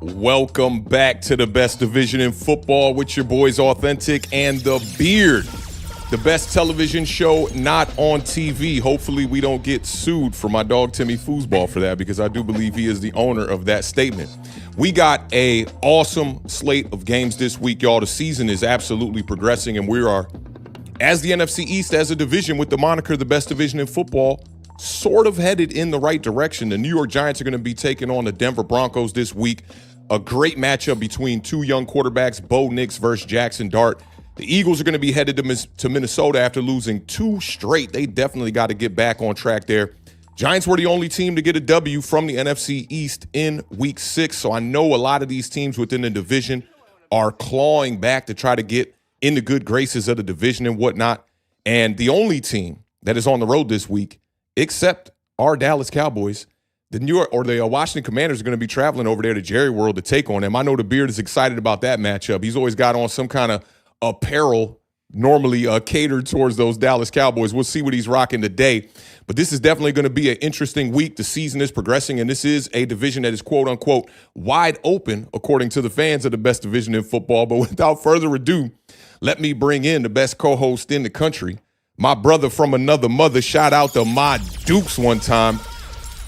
Welcome back to the best division in football with your boys Authentic and The Beard. The best television show not on TV. Hopefully we don't get sued for my dog Timmy Foosball for that, because I do believe he is the owner of that statement. We got a awesome slate of games this week, y'all. The season is absolutely progressing, and we are, as the NFC East, as a division with the moniker the best division in football, sort of headed in the right direction. The New York Giants are going to be taking on the Denver Broncos this week. A great matchup between two young quarterbacks, Bo Nix versus Jackson Dart. The Eagles are going to be headed to Minnesota after losing 2 straight. They definitely got to get back on track there. Giants were the only team to get a W from the NFC East in Week 6, so I know a lot of these teams within the division are clawing back to try to get in the good graces of the division and whatnot. And the only team that is on the road this week, except our Dallas Cowboys, the Washington Commanders are going to be traveling over there to Jerry World to take on them. I know the Beard is excited about that matchup. He's always got on some kind of apparel normally catered towards those Dallas Cowboys. We'll see what he's rocking today. But this is definitely going to be an interesting week. The season is progressing, and this is a division that is, quote-unquote, wide open, according to the fans of the best division in football. But without further ado, let me bring in the best co-host in the country, my brother from another mother. Shout out to my Dukes one time.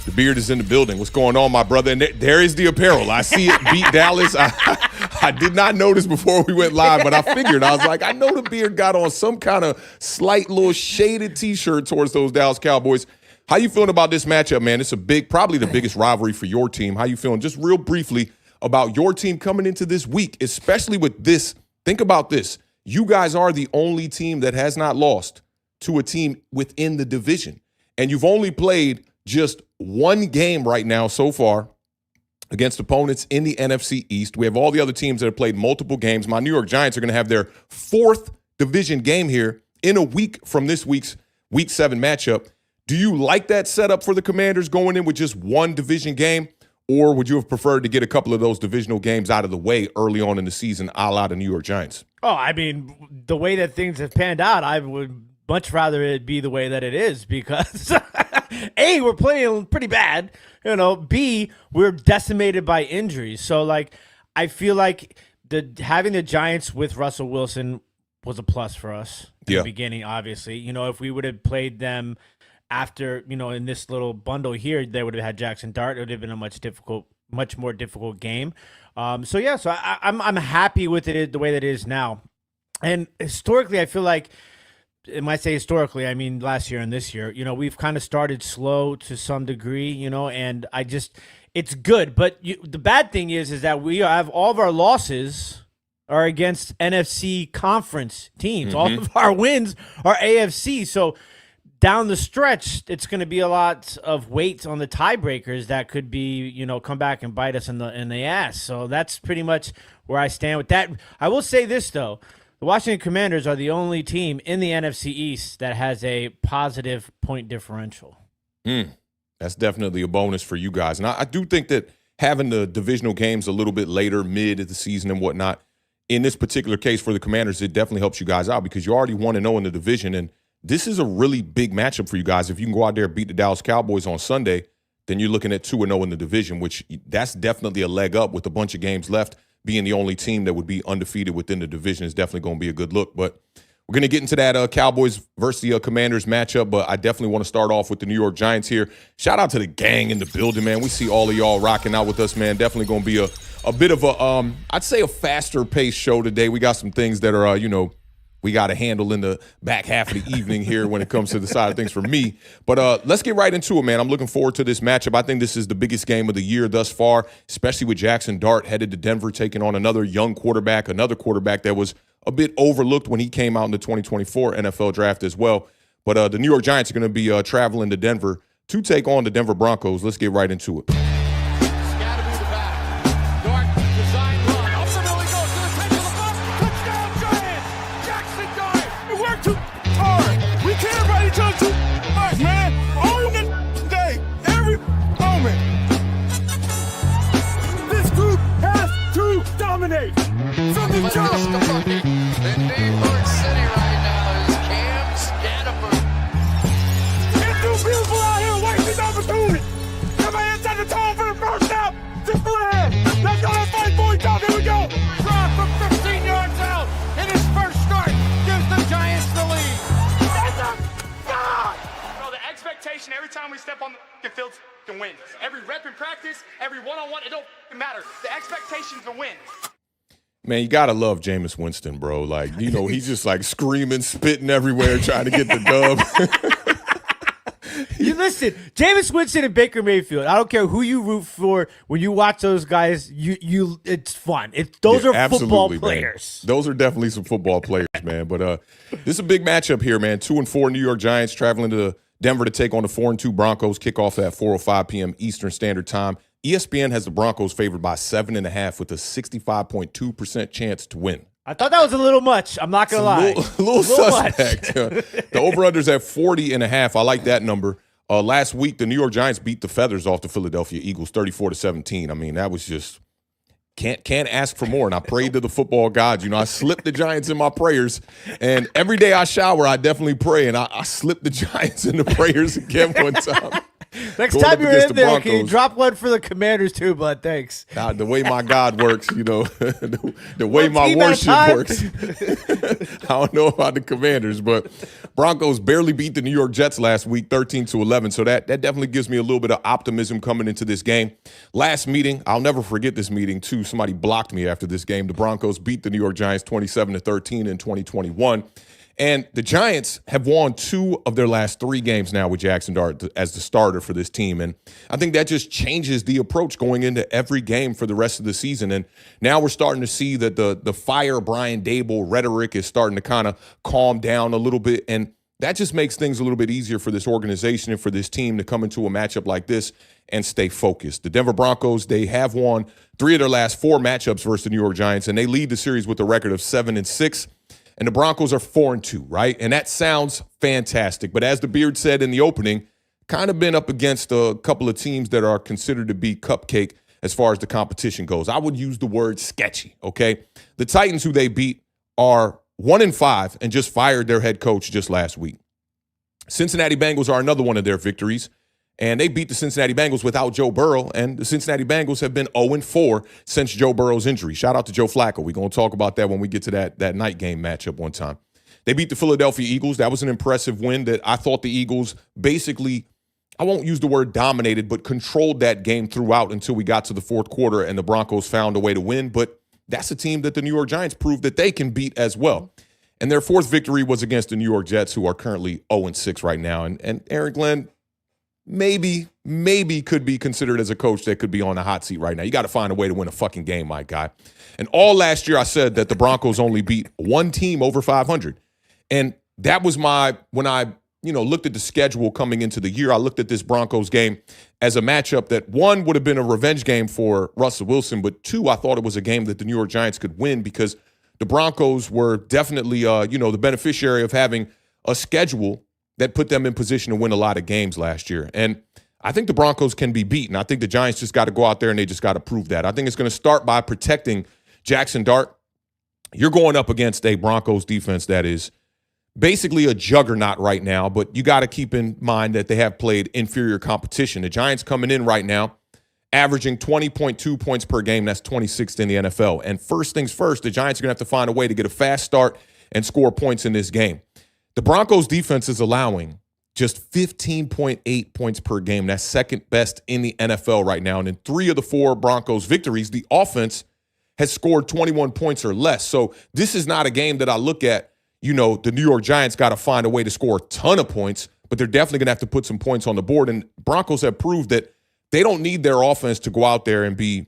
The Beard is in the building. What's going on, my brother? And there is the apparel. I see it beat Dallas. I did not notice before we went live, but I figured. I was like, I know the Beard got on some kind of slight little shaded T-shirt towards those Dallas Cowboys. How you feeling about this matchup, man? It's probably the biggest rivalry for your team. How you feeling, just real briefly, about your team coming into this week, especially with this? Think about this. You guys are the only team that has not lost to a team within the division. And you've only played just one game right now so far against opponents in the NFC East. We have all the other teams that have played multiple games. My New York Giants are going to have their 4th division game here in a week from this week's Week 7 matchup. Do you like that setup for the Commanders going in with just one division game, or would you have preferred to get a couple of those divisional games out of the way early on in the season, a la the New York Giants? Oh, I mean, the way that things have panned out, I would much rather it be the way that it is, because A, we're playing pretty bad, B, we're decimated by injuries. So, I feel like having the Giants with Russell Wilson was a plus for us in the beginning, obviously. If we would have played them after, in this little bundle here, they would have had Jackson Dart. It would have been a much more difficult game. So I'm happy with it the way that it is now. And historically, I feel like, and when I say historically, I mean last year and this year, we've kind of started slow to some degree, and it's good. But the bad thing is that we have all of our losses are against NFC conference teams. Mm-hmm. All of our wins are AFC. So down the stretch, it's going to be a lot of weight on the tiebreakers that could be, come back and bite us in the ass. So that's pretty much where I stand with that. I will say this, though. The Washington Commanders are the only team in the NFC East that has a positive point differential. That's definitely a bonus for you guys. And I do think that having the divisional games a little bit later, mid of the season and whatnot, in this particular case for the Commanders, it definitely helps you guys out because you're already 1-0 in the division. And this is a really big matchup for you guys. If you can go out there and beat the Dallas Cowboys on Sunday, then you're looking at 2-0 in the division, which that's definitely a leg up with a bunch of games left. Being the only team that would be undefeated within the division is definitely going to be a good look. But we're going to get into that Cowboys versus the Commanders matchup, but I definitely want to start off with the New York Giants here. Shout out to the gang in the building, man. We see all of y'all rocking out with us, man. Definitely going to be a bit of a, I'd say a faster-paced show today. We got some things that are, we got to handle in the back half of the evening here when it comes to the side of things for me. But let's get right into it, man. I'm looking forward to this matchup. I think this is the biggest game of the year thus far, especially with Jackson Dart headed to Denver, taking on another young quarterback, another quarterback that was a bit overlooked when he came out in the 2024 NFL draft as well. But the New York Giants are going to be traveling to Denver to take on the Denver Broncos. Let's get right into it. From the jump. The neighborhood city right now is Cam Scatterford. It's too beautiful out here wasting opportunity. Come on inside the top. we step on the field to win. Every rep in practice, every one-on-one, it don't matter. The expectation's to win. Man, you gotta love Jameis Winston, bro. Like, he's just like screaming, spitting everywhere, trying to get the dub. You listen, Jameis Winston and Baker Mayfield. I don't care who you root for. When you watch those guys, it's fun. Those are football players. Man. Those are definitely some football players, man. But this is a big matchup here, man. 2-4 New York Giants traveling to Denver to take on the 4-2 Broncos. Kickoff at 4:05 p.m. Eastern Standard Time. ESPN has the Broncos favored by 7.5 with a 65.2% chance to win. I thought that was a little much. I'm not going to lie. A little suspect. The over-under's at 40.5. I like that number. Last week, the New York Giants beat the feathers off the Philadelphia Eagles 34-17. I mean, that was just can't ask for more. And I prayed to the football gods. I slipped the Giants in my prayers. And every day I shower, I definitely pray. And I slipped the Giants in the prayers again one time. Next time you're in there, can you drop one for the Commanders too, bud? Thanks. The way my God works, the way my worship works. I don't know about the Commanders, but Broncos barely beat the New York Jets last week, 13-11. So that definitely gives me a little bit of optimism coming into this game. Last meeting, I'll never forget this meeting too. Somebody blocked me after this game. The Broncos beat the New York Giants 27-13 in 2021. And the Giants have won 2 of their last 3 games now with Jackson Dart as the starter for this team. And I think that just changes the approach going into every game for the rest of the season. And now we're starting to see that the fire Brian Daboll rhetoric is starting to kind of calm down a little bit. And that just makes things a little bit easier for this organization and for this team to come into a matchup like this and stay focused. The Denver Broncos, they have won 3 of their last 4 matchups versus the New York Giants, and they lead the series with a record of 7-6. And the Broncos are 4-2, right? And that sounds fantastic. But as the Beard said in the opening, kind of been up against a couple of teams that are considered to be cupcake as far as the competition goes. I would use the word sketchy, okay? The Titans, who they beat, are 1-5 and just fired their head coach just last week. Cincinnati Bengals are another one of their victories. And they beat the Cincinnati Bengals without Joe Burrow, and the Cincinnati Bengals have been 0-4 since Joe Burrow's injury. Shout out to Joe Flacco. We're going to talk about that when we get to that night game matchup one time. They beat the Philadelphia Eagles. That was an impressive win that I thought the Eagles basically, I won't use the word dominated, but controlled that game throughout until we got to the fourth quarter and the Broncos found a way to win. But that's a team that the New York Giants proved that they can beat as well. And their fourth victory was against the New York Jets, who are currently 0-6 right now. And Aaron Glenn, maybe could be considered as a coach that could be on the hot seat right now. You got to find a way to win a fucking game, my guy. And all last year I said that the Broncos only beat one team over 500. And that was when I looked at the schedule coming into the year, I looked at this Broncos game as a matchup that, 1, would have been a revenge game for Russell Wilson, but 2, I thought it was a game that the New York Giants could win because the Broncos were definitely, the beneficiary of having a schedule that put them in position to win a lot of games last year. And I think the Broncos can be beaten. I think the Giants just got to go out there and they just got to prove that. I think it's going to start by protecting Jackson Dart. You're going up against a Broncos defense that is basically a juggernaut right now, but you got to keep in mind that they have played inferior competition. The Giants coming in right now, averaging 20.2 points per game. That's 26th in the NFL. And first things first, the Giants are going to have to find a way to get a fast start and score points in this game. The Broncos defense is allowing just 15.8 points per game. That's second best in the NFL right now. And in 3 of the 4 Broncos victories, the offense has scored 21 points or less. So this is not a game that I look at, the New York Giants got to find a way to score a ton of points, but they're definitely going to have to put some points on the board. And Broncos have proved that they don't need their offense to go out there and be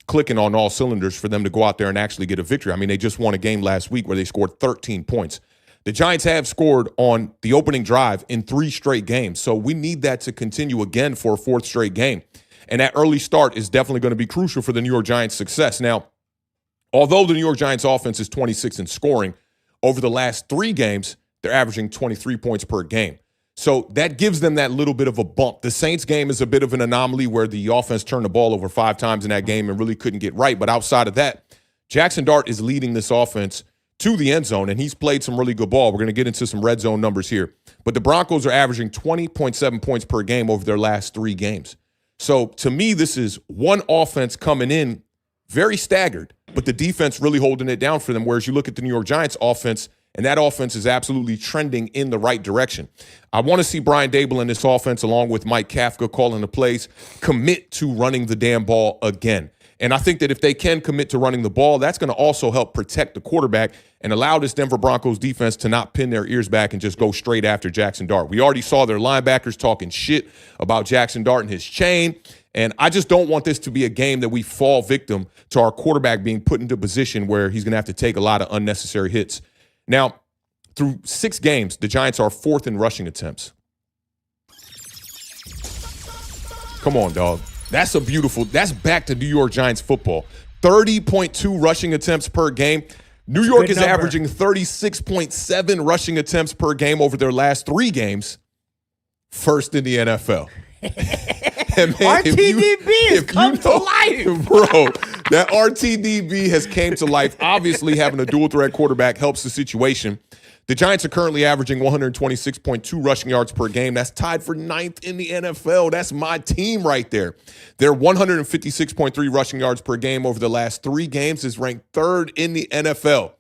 clicking on all cylinders for them to go out there and actually get a victory. I mean, they just won a game last week where they scored 13 points. The Giants have scored on the opening drive in 3 straight games, so we need that to continue again for a 4th straight game. And that early start is definitely going to be crucial for the New York Giants' success. Now, although the New York Giants offense is 26th in scoring, over the last 3 games, they're averaging 23 points per game. So that gives them that little bit of a bump. The Saints game is a bit of an anomaly where the offense turned the ball over 5 times in that game and really couldn't get right. But outside of that, Jackson Dart is leading this offense to the end zone, and he's played some really good ball. We're going to get into some red zone numbers here. But the Broncos are averaging 20.7 points per game over their last 3 games. So to me, this is one offense coming in very staggered, but the defense really holding it down for them, whereas you look at the New York Giants offense And that offense is absolutely trending in the right direction. I want to see Brian Dable and this offense, along with Mike Kafka calling the plays, commit to running the damn ball again. And I think that if they can commit to running the ball, that's going to also help protect the quarterback and allow this Denver Broncos defense to not pin their ears back and just go straight after Jackson Dart. We already saw their linebackers talking shit about Jackson Dart and his chain. And I just don't want this to be a game that we fall victim to our quarterback being put into a position where he's going to have to take a lot of unnecessary hits. Now, through 6 games, the Giants are 4th in rushing attempts. Come on, dog. That's back to New York Giants football. 30.2 rushing attempts per game. New York is averaging 36.7 rushing attempts per game over their last 3 games. First in the NFL. And man, RTDB has come to life. Bro, that RTDB has came to life. Obviously, having a dual threat quarterback helps the situation. The Giants are currently averaging 126.2 rushing yards per game. That's tied for 9th in the NFL. That's my team right there. Their 156.3 rushing yards per game over the last 3 games is ranked 3rd in the NFL.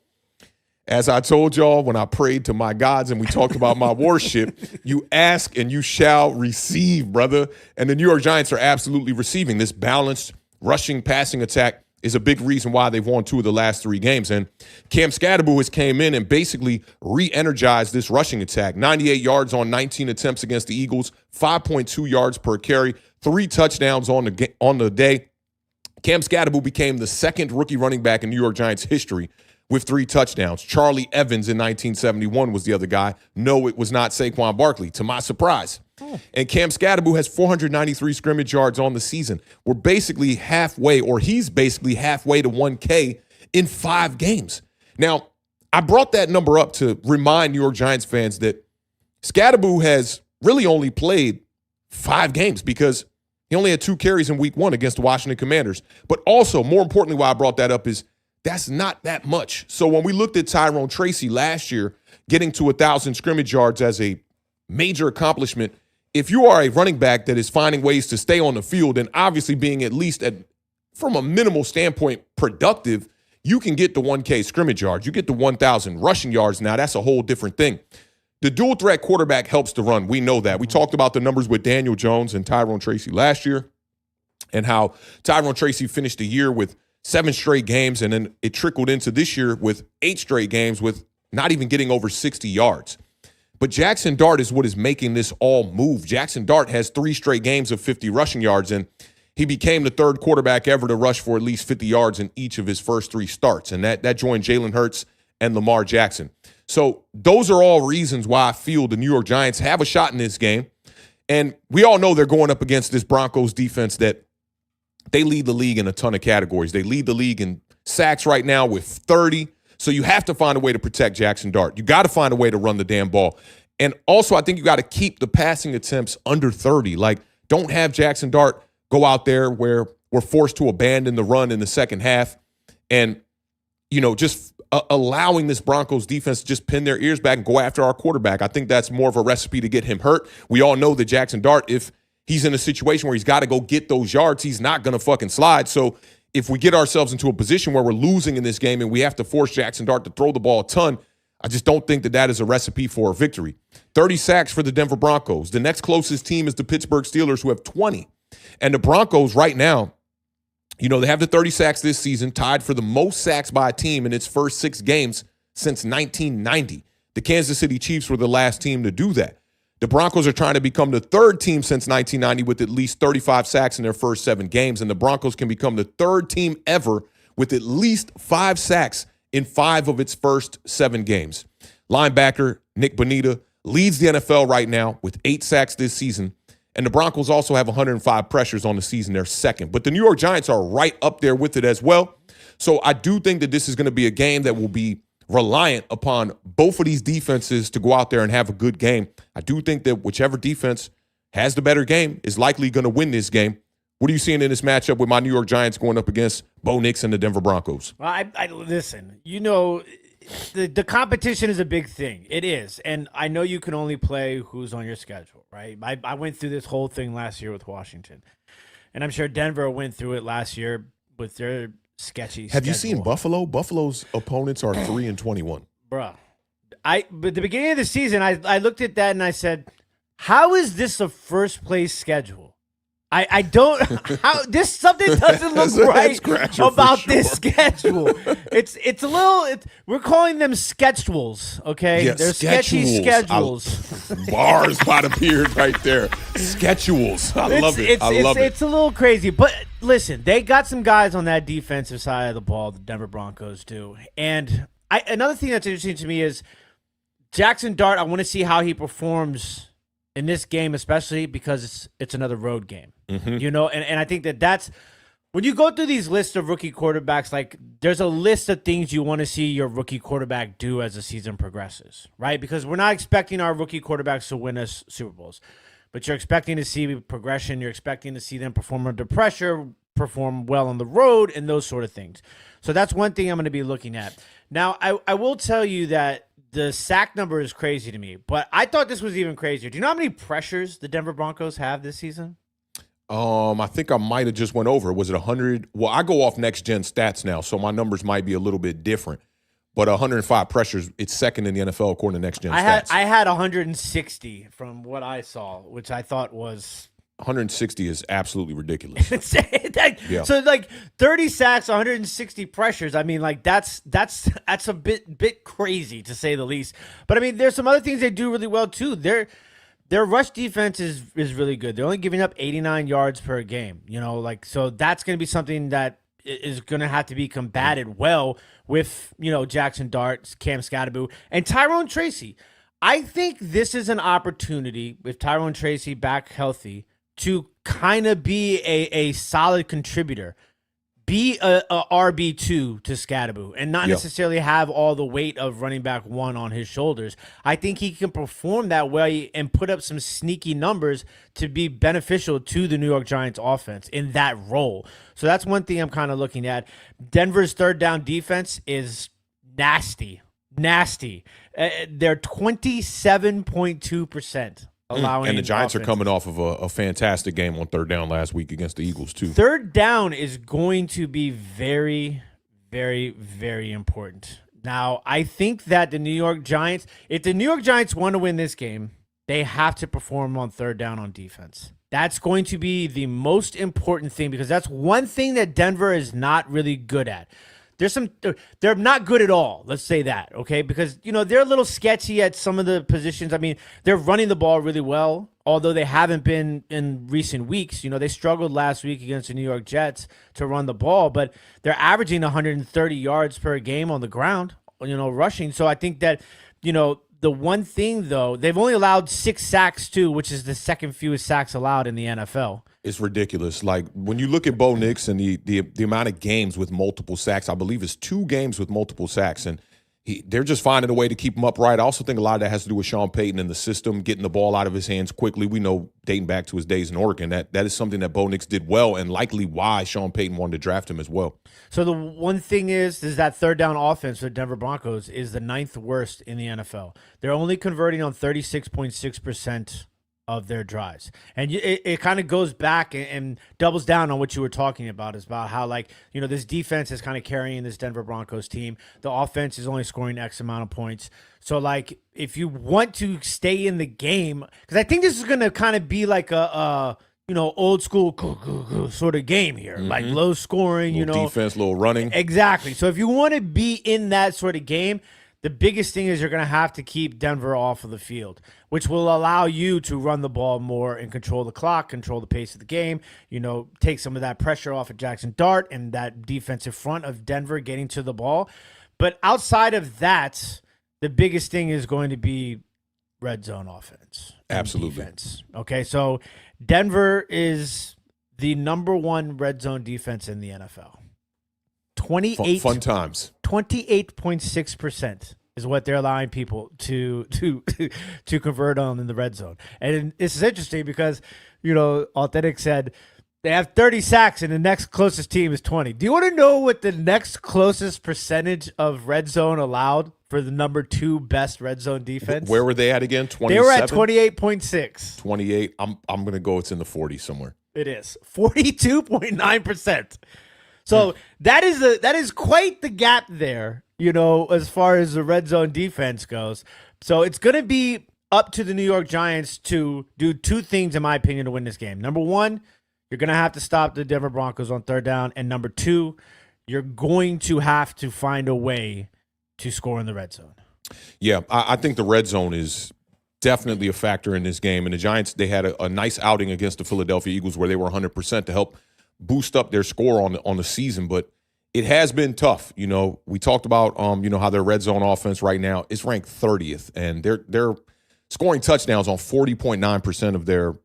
As I told y'all when I prayed to my gods and we talked about my worship, you ask and you shall receive, brother. And the New York Giants are absolutely receiving. This balanced rushing passing attack is a big reason why they've won 2 of the last 3 games. And Cam Scadaboo has came in and basically re-energized this rushing attack. 98 yards on 19 attempts against the Eagles, 5.2 yards per carry, 3 touchdowns on the day. Cam Scadaboo became the 2nd rookie running back in New York Giants history with 3 touchdowns. Charlie Evans in 1971 was the other guy. No, it was not Saquon Barkley, to my surprise. And Cam Scadaboo has 493 scrimmage yards on the season. We're basically halfway, or he's basically halfway to 1K in 5 games. Now, I brought that number up to remind New York Giants fans that Scadaboo has really only played 5 games because he only had 2 carries in week 1 against the Washington Commanders. But also, more importantly, why I brought that up is that's not that much. So when we looked at Tyrone Tracy last year, getting to 1,000 scrimmage yards as a major accomplishment, if you are a running back that is finding ways to stay on the field and obviously being at least from a minimal standpoint productive, you can get to 1K scrimmage yards. You get to 1,000 rushing yards now. That's a whole different thing. The dual threat quarterback helps to run. We know that. We talked about the numbers with Daniel Jones and Tyrone Tracy last year and how Tyrone Tracy finished the year with 7 straight games, and then it trickled into this year with 8 straight games with not even getting over 60 yards. But Jackson Dart is what is making this all move. Jackson Dart has 3 straight games of 50 rushing yards, and he became the 3rd quarterback ever to rush for at least 50 yards in each of his first 3 starts, and that joined Jalen Hurts and Lamar Jackson. So those are all reasons why I feel the New York Giants have a shot in this game. And we all know they're going up against this Broncos defense that they lead the league in a ton of categories. They lead the league in sacks right now with 30. So you have to find a way to protect Jackson Dart. You got to find a way to run the damn ball. And also, I think you got to keep the passing attempts under 30. Like, don't have Jackson Dart go out there where we're forced to abandon the run in the second half and, just allowing this Broncos defense to just pin their ears back and go after our quarterback. I think that's more of a recipe to get him hurt. We all know that Jackson Dart, if he's in a situation where he's got to go get those yards, he's not going to fucking slide. So if we get ourselves into a position where we're losing in this game and we have to force Jackson Dart to throw the ball a ton, I just don't think that is a recipe for a victory. 30 sacks for the Denver Broncos. The next closest team is the Pittsburgh Steelers, who have 20. And the Broncos right now, they have the 30 sacks this season, tied for the most sacks by a team in its first 6 games since 1990. The Kansas City Chiefs were the last team to do that. The Broncos are trying to become the 3rd team since 1990 with at least 35 sacks in their first 7 games, and the Broncos can become the 3rd team ever with at least 5 sacks in 5 of its first 7 games. Linebacker Nick Bonita leads the NFL right now with 8 sacks this season, and the Broncos also have 105 pressures on the season. They're 2nd. But the New York Giants are right up there with it as well. So I do think that this is going to be a game that will be reliant upon both of these defenses to go out there and have a good game. I do think that whichever defense has the better game is likely going to win this game. What are you seeing in this matchup with my New York Giants going up against Bo Nix and the Denver Broncos? Well, I listen, the competition is a big thing. It is. And I know you can only play who's on your schedule, right? I went through this whole thing last year with Washington. And I'm sure Denver went through it last year with their sketchy Have schedule. you seen Buffalo? Buffalo's opponents are 3-21. Bruh. But at the beginning of the season, I looked at that and I said, how is this a first place schedule? I don't something doesn't look right about this schedule. It's a little we're calling them schedules, okay? Yeah, they're sketchy schedules. Bars by the beard right there. Schedules. I love it. It's a little crazy, but listen, they got some guys on that defensive side of the ball. The Denver Broncos do, and another thing that's interesting to me is Jackson Dart. I want to see how he performs in this game, especially because it's another road game, and I think that's when you go through these lists of rookie quarterbacks, like there's a list of things you want to see your rookie quarterback do as the season progresses, right? Because we're not expecting our rookie quarterbacks to win us Super Bowls, but you're expecting to see progression. You're expecting to see them perform under pressure, perform well on the road, and those sort of things. So that's one thing I'm going to be looking at. Now, I will tell you that the sack number is crazy to me, but I thought this was even crazier. Do you know how many pressures the Denver Broncos have this season? I think I might have just went over. Was it 100? Well, I go off next gen stats now, so my numbers might be a little bit different. But 105 pressures, it's second in the NFL according to next gen stats. I had 160 from what I saw, which I thought was 160 is absolutely ridiculous. So like 30 sacks, 160 pressures. I mean, like that's a bit crazy to say the least. But I mean, there's some other things they do really well too. Their rush defense is really good. They're only giving up 89 yards per game. So that's going to be something that is going to have to be combated well with Jackson Dart, Cam Scatterbo, and Tyrone Tracy. I think this is an opportunity with Tyrone Tracy back healthy to kind of be a solid contributor, be a RB2 to Scatterbo, and not necessarily have all the weight of running back one on his shoulders. I think he can perform that way and put up some sneaky numbers to be beneficial to the New York Giants offense in that role. So that's one thing I'm kind of looking at. Denver's third down defense is nasty. They're 27.2%. And the Giants are coming off of a fantastic game on third down last week against the Eagles, too. Third down is going to be very, very, very important. Now, I think that the New York Giants, if the New York Giants want to win this game, they have to perform on third down on defense. That's going to be the most important thing because that's one thing that Denver is not really good at. They're not good at all. Let's say that, okay? Because, they're a little sketchy at some of the positions. I mean, they're running the ball really well, although they haven't been in recent weeks. They struggled last week against the New York Jets to run the ball, but they're averaging 130 yards per game on the ground, rushing. So I think that, the one thing, though, they've only allowed 6 sacks, too, which is the second fewest sacks allowed in the NFL. It's ridiculous. Like, when you look at Bo Nix and the amount of games with multiple sacks, I believe it's 2 games with multiple sacks, and they're just finding a way to keep him upright. I also think a lot of that has to do with Sean Payton and the system, getting the ball out of his hands quickly. We know, dating back to his days in Oregon, that is something that Bo Nix did well and likely why Sean Payton wanted to draft him as well. So the one thing is that third down offense for the Denver Broncos is the 9th worst in the NFL. They're only converting on 36.6% of their drives. And it kind of goes back and doubles down on what you were talking about, is about how, this defense is kind of carrying this Denver Broncos team. The offense is only scoring X amount of points. So, if you want to stay in the game, because I think this is going to kind of be like a old school sort of game here, like low scoring, little defense, little running. Exactly. So if you want to be in that sort of game, the biggest thing is you're going to have to keep Denver off of the field, which will allow you to run the ball more and control the clock, control the pace of the game, take some of that pressure off of Jackson Dart and that defensive front of Denver getting to the ball. But outside of that, the biggest thing is going to be red zone offense. Absolutely. Defense. Okay, so Denver is the number 1 red zone defense in the NFL. 28 fun times. 28.6% is what they're allowing people to convert on in the red zone. And this is interesting because, Authentic said they have 30 sacks and the next closest team is 20. Do you want to know what the next closest percentage of red zone allowed for the number 2 best red zone defense? Where were they at again? 27? They were at 28.6. 28. I'm going to go it's in the 40s somewhere. It is 42.9%. So that is quite the gap there, as far as the red zone defense goes. So it's going to be up to the New York Giants to do two things, in my opinion, to win this game. Number one, you're going to have to stop the Denver Broncos on third down. And number two, you're going to have to find a way to score in the red zone. Yeah, I think the red zone is definitely a factor in this game. And the Giants, they had a nice outing against the Philadelphia Eagles where they were 100% to help boost up their score on the season. But it has been tough. We talked about how their red zone offense right now is ranked 30th, and they're scoring touchdowns on 40.9% of their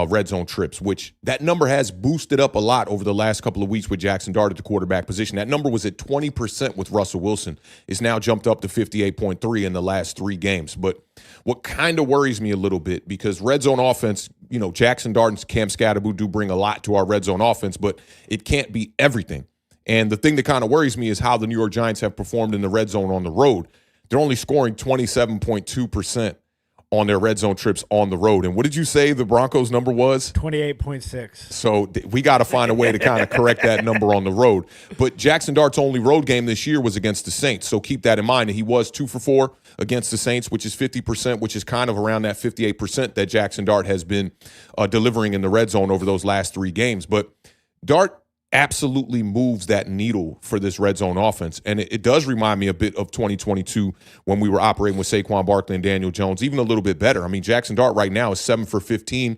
red zone trips, which that number has boosted up a lot over the last couple of weeks with Jackson Dart at the quarterback position. That number was at 20% with Russell Wilson. It's now jumped up to 58.3 in the last 3 games. But what kind of worries me a little bit, because red zone offense, Jackson Dart and Cam Scatterbo do bring a lot to our red zone offense, but it can't be everything. And the thing that kind of worries me is how the New York Giants have performed in the red zone on the road. They're only scoring 27.2% on their red zone trips on the road. And what did you say the Broncos number was? 28.6. So we got to find a way to kind of correct that number on the road. But Jackson Dart's only road game this year was against the Saints. So keep that in mind. And he was 2 for 4 against the Saints, which is 50%, which is kind of around that 58% that Jackson Dart has been delivering in the red zone over those last 3 games. But Dart absolutely moves that needle for this red zone offense. And it does remind me a bit of 2022 when we were operating with Saquon Barkley and Daniel Jones, even a little bit better. I mean, Jackson Dart right now is 7 for 15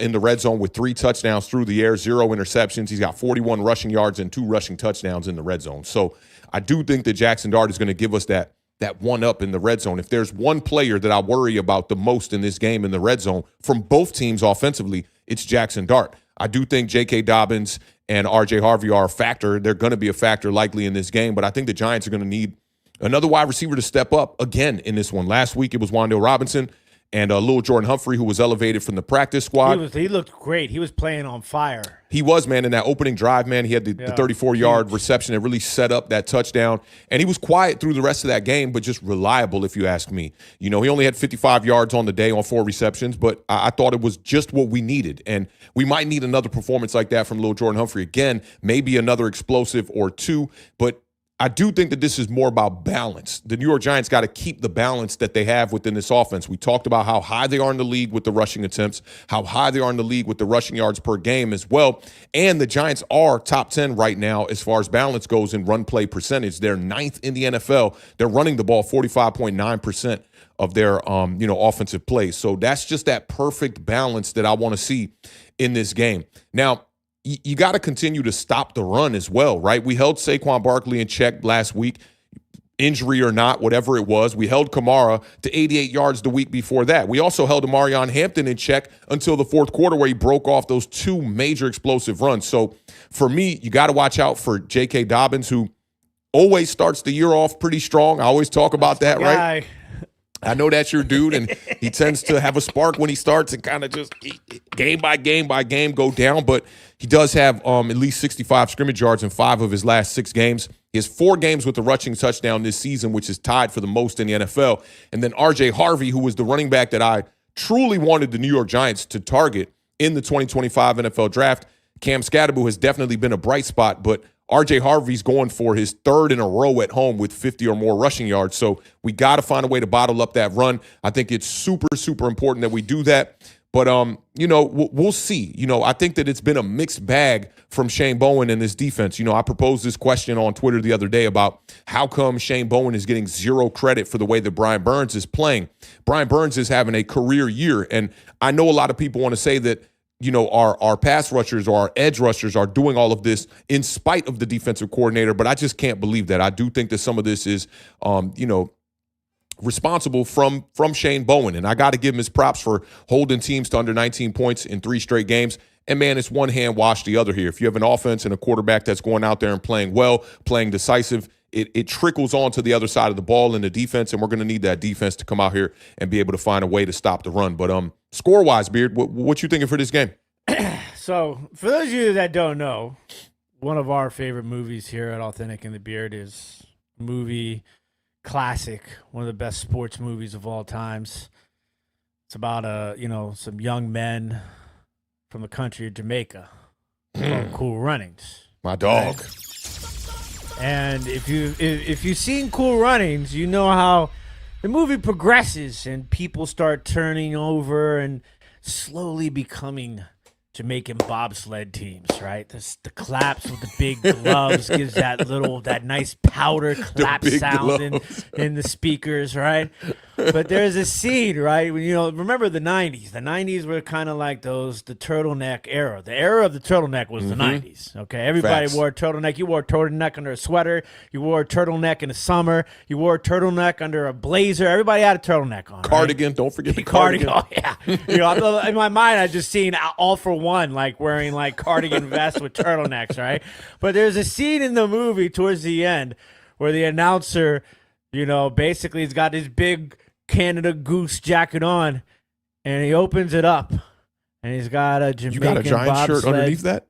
in the red zone with 3 touchdowns through the air, 0 interceptions. He's got 41 rushing yards and 2 rushing touchdowns in the red zone. So I do think that Jackson Dart is going to give us that one up in the red zone. If there's one player that I worry about the most in this game in the red zone from both teams offensively, it's Jackson Dart. I do think J.K. Dobbins and R.J. Harvey are a factor. They're going to be a factor likely in this game, but I think the Giants are going to need another wide receiver to step up again in this one. Last week it was Wan'Dale Robinson and Lil Jordan Humphrey, who was elevated from the practice squad. He looked great. He was playing on fire. He was, man, in that opening drive, man. He had the 34-yard reception that really set up that touchdown. And he was quiet through the rest of that game, but just reliable, if you ask me. He only had 55 yards on the day on 4 receptions, but I thought it was just what we needed. And we might need another performance like that from Lil Jordan Humphrey again, maybe another explosive or 2, but I do think that this is more about balance. The New York Giants got to keep the balance that they have within this offense. We talked about how high they are in the league with the rushing attempts, how high they are in the league with the rushing yards per game as well. And the Giants are top 10 right now as far as balance goes in run play percentage. They're 9th in the NFL. They're running the ball 45.9% of their offensive plays. So that's just that perfect balance that I want to see in this game. Now, you got to continue to stop the run as well, right? We held Saquon Barkley in check last week, injury or not, whatever it was. We held Kamara to 88 yards the week before that. We also held Amarion Hampton in check until the 4th quarter where he broke off those 2 major explosive runs. So for me, you got to watch out for J.K. Dobbins, who always starts the year off pretty strong. I always talk about that, right? I know that's your dude, and he tends to have a spark when he starts and kind of just game by game go down. But he does have at least 65 scrimmage yards in 5 of his last 6 games. He has 4 games with a rushing touchdown this season, which is tied for the most in the NFL. And then R.J. Harvey, who was the running back that I truly wanted the New York Giants to target in the 2025 NFL Draft. Cam Scatterbo has definitely been a bright spot, but R.J. Harvey's going for his 3rd in a row at home with 50 or more rushing yards. So we got to find a way to bottle up that run. I think it's super, super important that we do that. But, we'll see. I think that it's been a mixed bag from Shane Bowen and this defense. I proposed this question on Twitter the other day about how come Shane Bowen is getting 0 credit for the way that Brian Burns is playing. Brian Burns is having a career year. And I know a lot of people want to say that, our pass rushers or our edge rushers are doing all of this in spite of the defensive coordinator, but I just can't believe that. I do think that some of this is, responsible from Shane Bowen, and I got to give him his props for holding teams to under 19 points in 3 straight games. And, man, it's one hand wash the other here. If you have an offense and a quarterback that's going out there and playing well, playing decisive, it trickles on to the other side of the ball in the defense, and we're going to need that defense to come out here and be able to find a way to stop the run. But score-wise, Beard, what you thinking for this game? So, for those of you that don't know, one of our favorite movies here at Authentic and the Beard is a movie classic, one of the best sports movies of all times. It's about some young men from the country of Jamaica called Cool Runnings. My dog. And if you've seen Cool Runnings, you know how the movie progresses and people start turning over and slowly becoming Jamaican bobsled teams, right? The claps with the big gloves gives that nice powder clap sound in the speakers, right? But there's a scene, right? When, remember the 90s. The 90s were kind of like the turtleneck era. The era of the turtleneck was the 90s, okay? Everybody wore a turtleneck. You wore a turtleneck under a sweater. You wore a turtleneck in the summer. You wore a turtleneck under a blazer. Everybody had a turtleneck on, Cardigan. Right? Don't forget the cardigan. Oh, yeah. In my mind, I just seen All for One, like wearing like cardigan vests with turtlenecks, right? But there's a scene in the movie towards the end where the announcer, basically he's got this big Canada Goose jacket on, and he opens it up, and he's got a Jamaican You got a Giant shirt underneath that?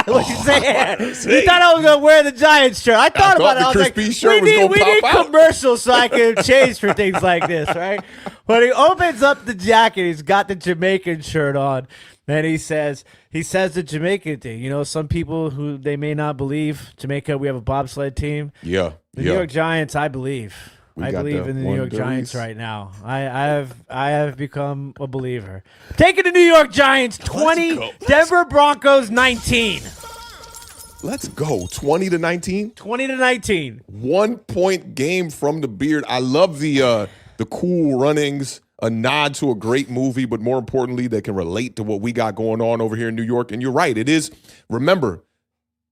What you saying? You thought I was gonna wear the Giants shirt? I thought about it. I was like, we need commercials so I can change for things like this, right? But he opens up the jacket. He's got the Jamaican shirt on, and he says the Jamaican thing. Some people who they may not believe Jamaica. We have a bobsled team. Yeah, the New York Giants. I believe. I believe in the New York Giants right now. I have become a believer. Taking the New York Giants 20, Denver Broncos 19. Let's go. 20-19? 20-19. 1 point game from the Beard. I love the Cool Runnings, a nod to a great movie, but more importantly, they can relate to what we got going on over here in New York. And you're right. It is, remember,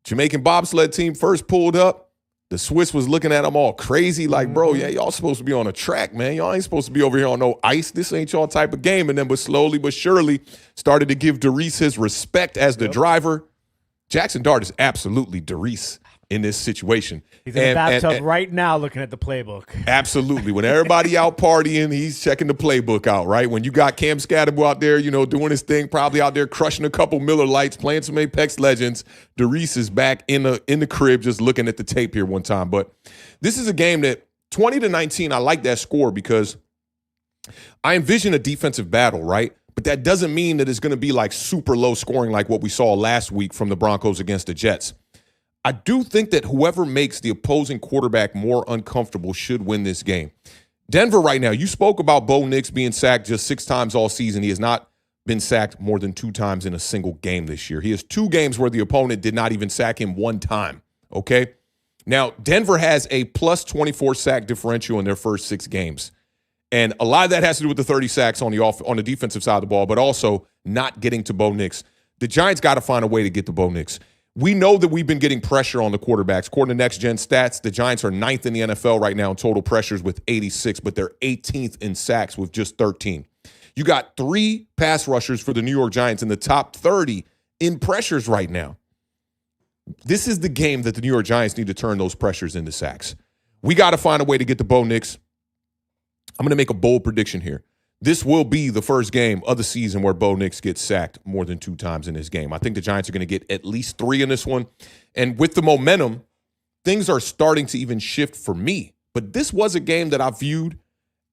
Jamaican bobsled team first pulled up. The Swiss was looking at them all crazy, like, bro, yeah, y'all supposed to be on a track, man. Y'all ain't supposed to be over here on no ice. This ain't y'all type of game. And then, but slowly but surely, started to give Derice his respect as the driver. Jackson Dart is absolutely Derice in this situation. He's in the bathtub right now looking at the playbook. Absolutely. When everybody out partying, he's checking the playbook out, right? When you got Cam Scatterbo out there, doing his thing, probably out there crushing a couple Miller Lights, playing some Apex Legends, Derice is back in the crib just looking at the tape here one time. But this is a game that 20-19, I like that score because I envision a defensive battle, right? But that doesn't mean that it's going to be like super low scoring like what we saw last week from the Broncos against the Jets. I do think that whoever makes the opposing quarterback more uncomfortable should win this game. Denver right now, you spoke about Bo Nix being sacked just 6 times all season. He has not been sacked more than 2 times in a single game this year. He has 2 games where the opponent did not even sack him 1 time, okay? Now, Denver has a plus 24 sack differential in their first 6 games. And a lot of that has to do with the 30 sacks on the defensive side of the ball, but also not getting to Bo Nix. The Giants got to find a way to get to Bo Nix. We know that we've been getting pressure on the quarterbacks. According to Next Gen Stats, the Giants are 9th in the NFL right now in total pressures with 86, but they're 18th in sacks with just 13. You got 3 pass rushers for the New York Giants in the top 30 in pressures right now. This is the game that the New York Giants need to turn those pressures into sacks. We got to find a way to get to Bo Nix. I'm going to make a bold prediction here. This will be the first game of the season where Bo Nix gets sacked more than 2 times in this game. I think the Giants are going to get at least 3 in this one. And with the momentum, things are starting to even shift for me. But this was a game that I viewed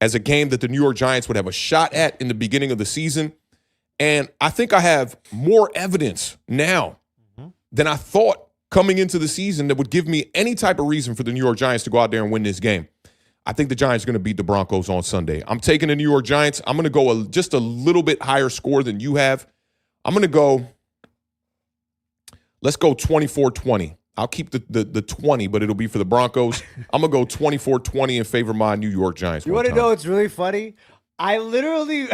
as a game that the New York Giants would have a shot at in the beginning of the season. And I think I have more evidence now than I thought coming into the season that would give me any type of reason for the New York Giants to go out there and win this game. I think the Giants are going to beat the Broncos on Sunday. I'm taking the New York Giants. I'm going to go just a little bit higher score than you have. I'm going to go, let's go 24-20. I'll keep the 20, but it'll be for the Broncos. I'm going to go 24-20 in favor of my New York Giants. You want to know what's really funny? I literally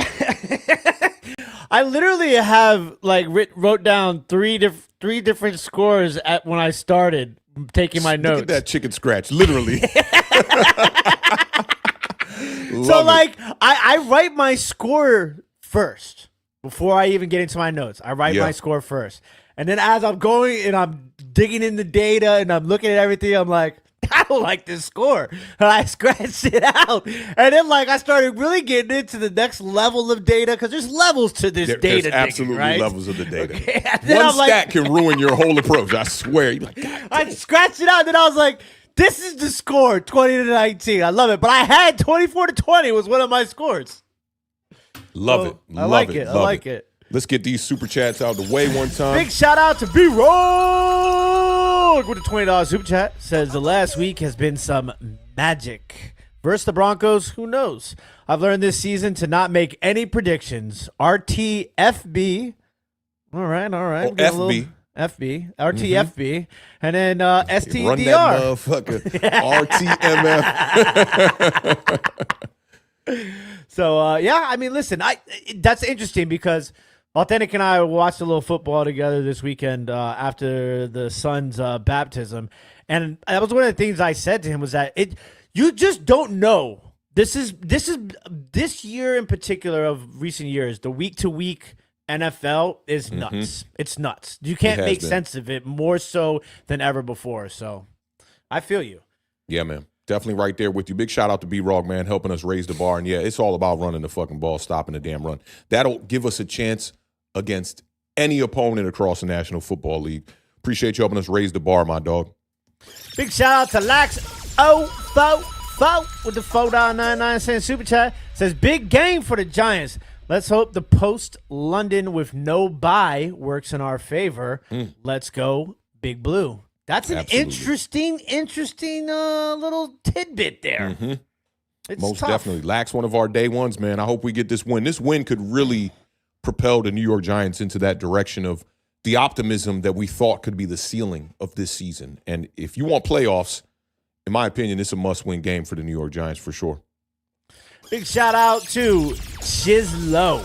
have wrote down three different scores when I started taking my notes. Look at that chicken scratch, literally. So I write my score first before I even get into my notes. I write my score first. And then as I'm going and I'm digging in the data and I'm looking at everything, I'm like, I don't like this score. And I scratched it out. And then I started really getting into the next level of data because there's levels to this data. There's digging, absolutely right? levels of the data. Okay. One stat can ruin your whole approach. I swear. You're like, God, I scratched it out and then I was like, this is the score, 20-19. I love it. But I had 24-20 was one of my scores. Love it. I like it. Let's get these super chats out of the way one time. Big shout out to B-Roll with a $20 super chat. Says the last week has been some magic. Versus the Broncos, who knows? I've learned this season to not make any predictions. RTFB. All right. Oh, FB. FB. RTFB. And then STDR. Run that motherfucker. RTMF. So, yeah, I mean, listen, that's interesting because Authentic and I watched a little football together this weekend after the son's baptism. And that was one of the things I said to him was that you just don't know. This year in particular of recent years, the week-to-week NFL is nuts. It's nuts. You can't make sense of it more so than ever before. So I feel you. Yeah, man. Definitely right there with you. Big shout out to B-Rog, man, helping us raise the bar. And, yeah, it's all about running the fucking ball, stopping the damn run. That'll give us a chance against any opponent across the National Football League. Appreciate you helping us raise the bar, my dog. Big shout out to Lax with the $4.99 super chat. Says, big game for the Giants. Let's hope the post-London with no bye works in our favor. Let's go, Big Blue. That's an interesting little tidbit there. It's most tough. definitely. Lax one of our day ones, man. I hope we get this win. This win could really propel the New York Giants into that direction of the optimism that we thought could be the ceiling of this season. And if you want playoffs, in my opinion, it's a must-win game for the New York Giants for sure. Big shout out to Chizlo.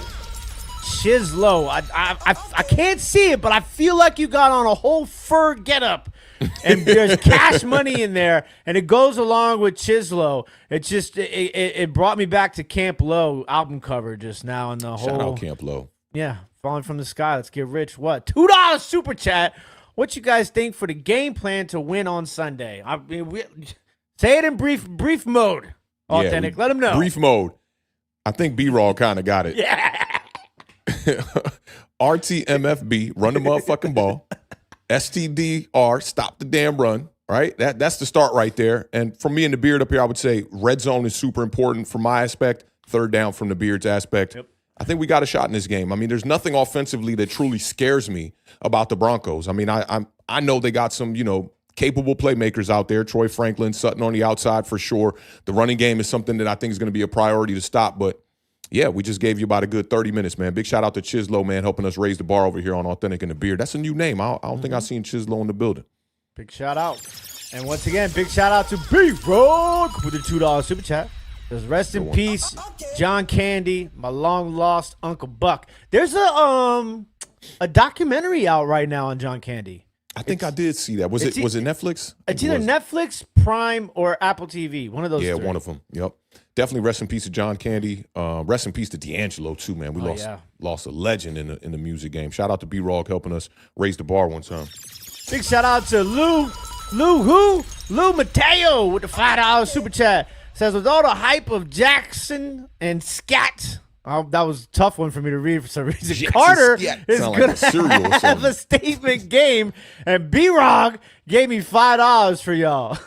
I can't see it, but I feel like you got on a whole fur getup, and there's cash money in there, and it goes along with Chizlo. It's just it brought me back to Camp Low album cover just now, and the whole Shout out Camp Low. Yeah, falling from the sky. Let's get rich. What? $2 super chat. What you guys think for the game plan to win on Sunday? I mean, say it in brief mode. Authentic. Let them know. Brief mode. I think B-Raw kind of got it. Yeah. RTMFB, run the motherfucking ball. STDR, stop the damn run. Right? That's the start right there. And for me and the Beard up here, I would say red zone is super important from my aspect. Third down from the Beard's aspect. Yep. I think we got a shot in this game. I mean, there's nothing offensively that truly scares me about the Broncos. I mean, I know they got some, capable playmakers out there. Troy Franklin, Sutton on the outside for sure. The running game is something that I think is going to be a priority to stop. But, yeah, we just gave you about a good 30 minutes, man. Big shout out to Chizlo, man, helping us raise the bar over here on Authentic and the Beard. That's a new name. I don't think I've seen Chizlo in the building. Big shout out. And once again, big shout out to B-Rock with the $2 super chat. There's rest in peace, John Candy, my long lost Uncle Buck. There's a documentary out right now on John Candy. I think I did see that. Was it Netflix? It's either Netflix, Prime, or Apple TV. One of those. Yeah, three. One of them. Yep. Definitely rest in peace to John Candy. Rest in peace to D'Angelo too, man. We lost a legend in the music game. Shout out to B-Rog helping us raise the bar one time. Big shout out to Lou Mateo with the $5 super chat. Says, with all the hype of Jackson and Scat, that was a tough one for me to read for some reason. Jackson Carter Scat. is going to have a statement game, and B-Rog gave me $5 for y'all.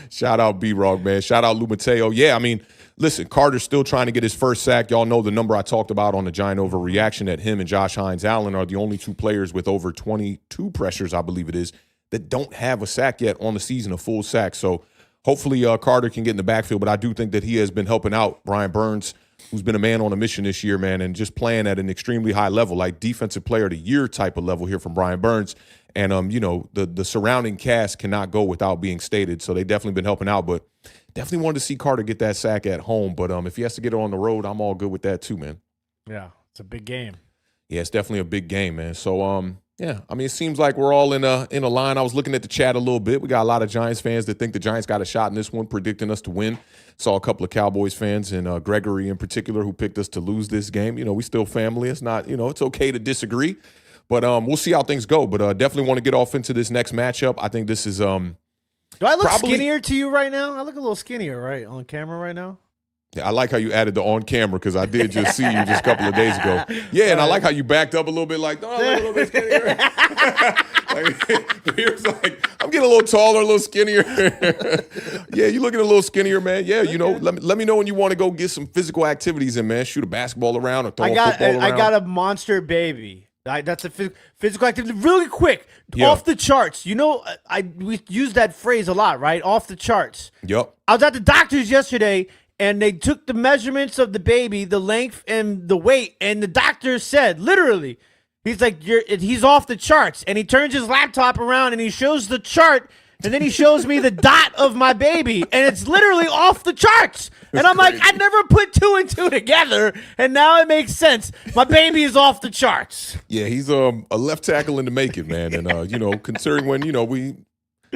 Shout out B-Rog, man. Shout out Lou Mateo. Yeah, I mean, listen, Carter's still trying to get his first sack. Y'all know the number I talked about on the Giant overreaction, that him and Josh Hines-Allen are the only two players with over 22 pressures, I believe it is, that don't have a sack yet on the season, a full sack. So hopefully Carter can get in the backfield, but I do think that he has been helping out Brian Burns, who's been a man on a mission this year, man, and just playing at an extremely high level, like Defensive Player of the Year type of level here from Brian Burns. And, the surrounding cast cannot go without being stated, so they definitely been helping out, but definitely wanted to see Carter get that sack at home. But if he has to get it on the road, I'm all good with that too, man. Yeah, it's a big game. Yeah, it's definitely a big game, man. So, yeah, I mean, it seems like we're all in a line. I was looking at the chat a little bit. We got a lot of Giants fans that think the Giants got a shot in this one, predicting us to win. Saw a couple of Cowboys fans, and Gregory in particular, who picked us to lose this game. We still family. It's not, it's okay to disagree. But we'll see how things go. But definitely want to get off into this next matchup. I think this is Do I look skinnier to you right now? I look a little skinnier, right, on camera right now? Yeah, I like how you added the on camera, because I did just see you just a couple of days ago. Yeah, and I like how you backed up a little bit, like, oh, I look a little bit skinnier. Like, Beard's like, I'm getting a little taller, a little skinnier. Yeah, you looking a little skinnier, man. Yeah, you know, let me know when you want to go get some physical activities in, man. Shoot a basketball around or throw a football around. I got a monster baby. That's a physical activity. Really quick, Yeah. off the charts. You know, we use that phrase a lot, right? Off the charts. Yep. I was at the doctor's yesterday, and they took the measurements of the baby, the length and the weight, and the doctor said, literally, he's like, he's off the charts. And he turns his laptop around, and he shows the chart, and then he shows me the dot of my baby, and it's literally off the charts. And I'm like, I never put 2 and 2 together, and now it makes sense. My baby is off the charts. Yeah, he's a left tackle in the making, man. And, you know, considering when, you know, we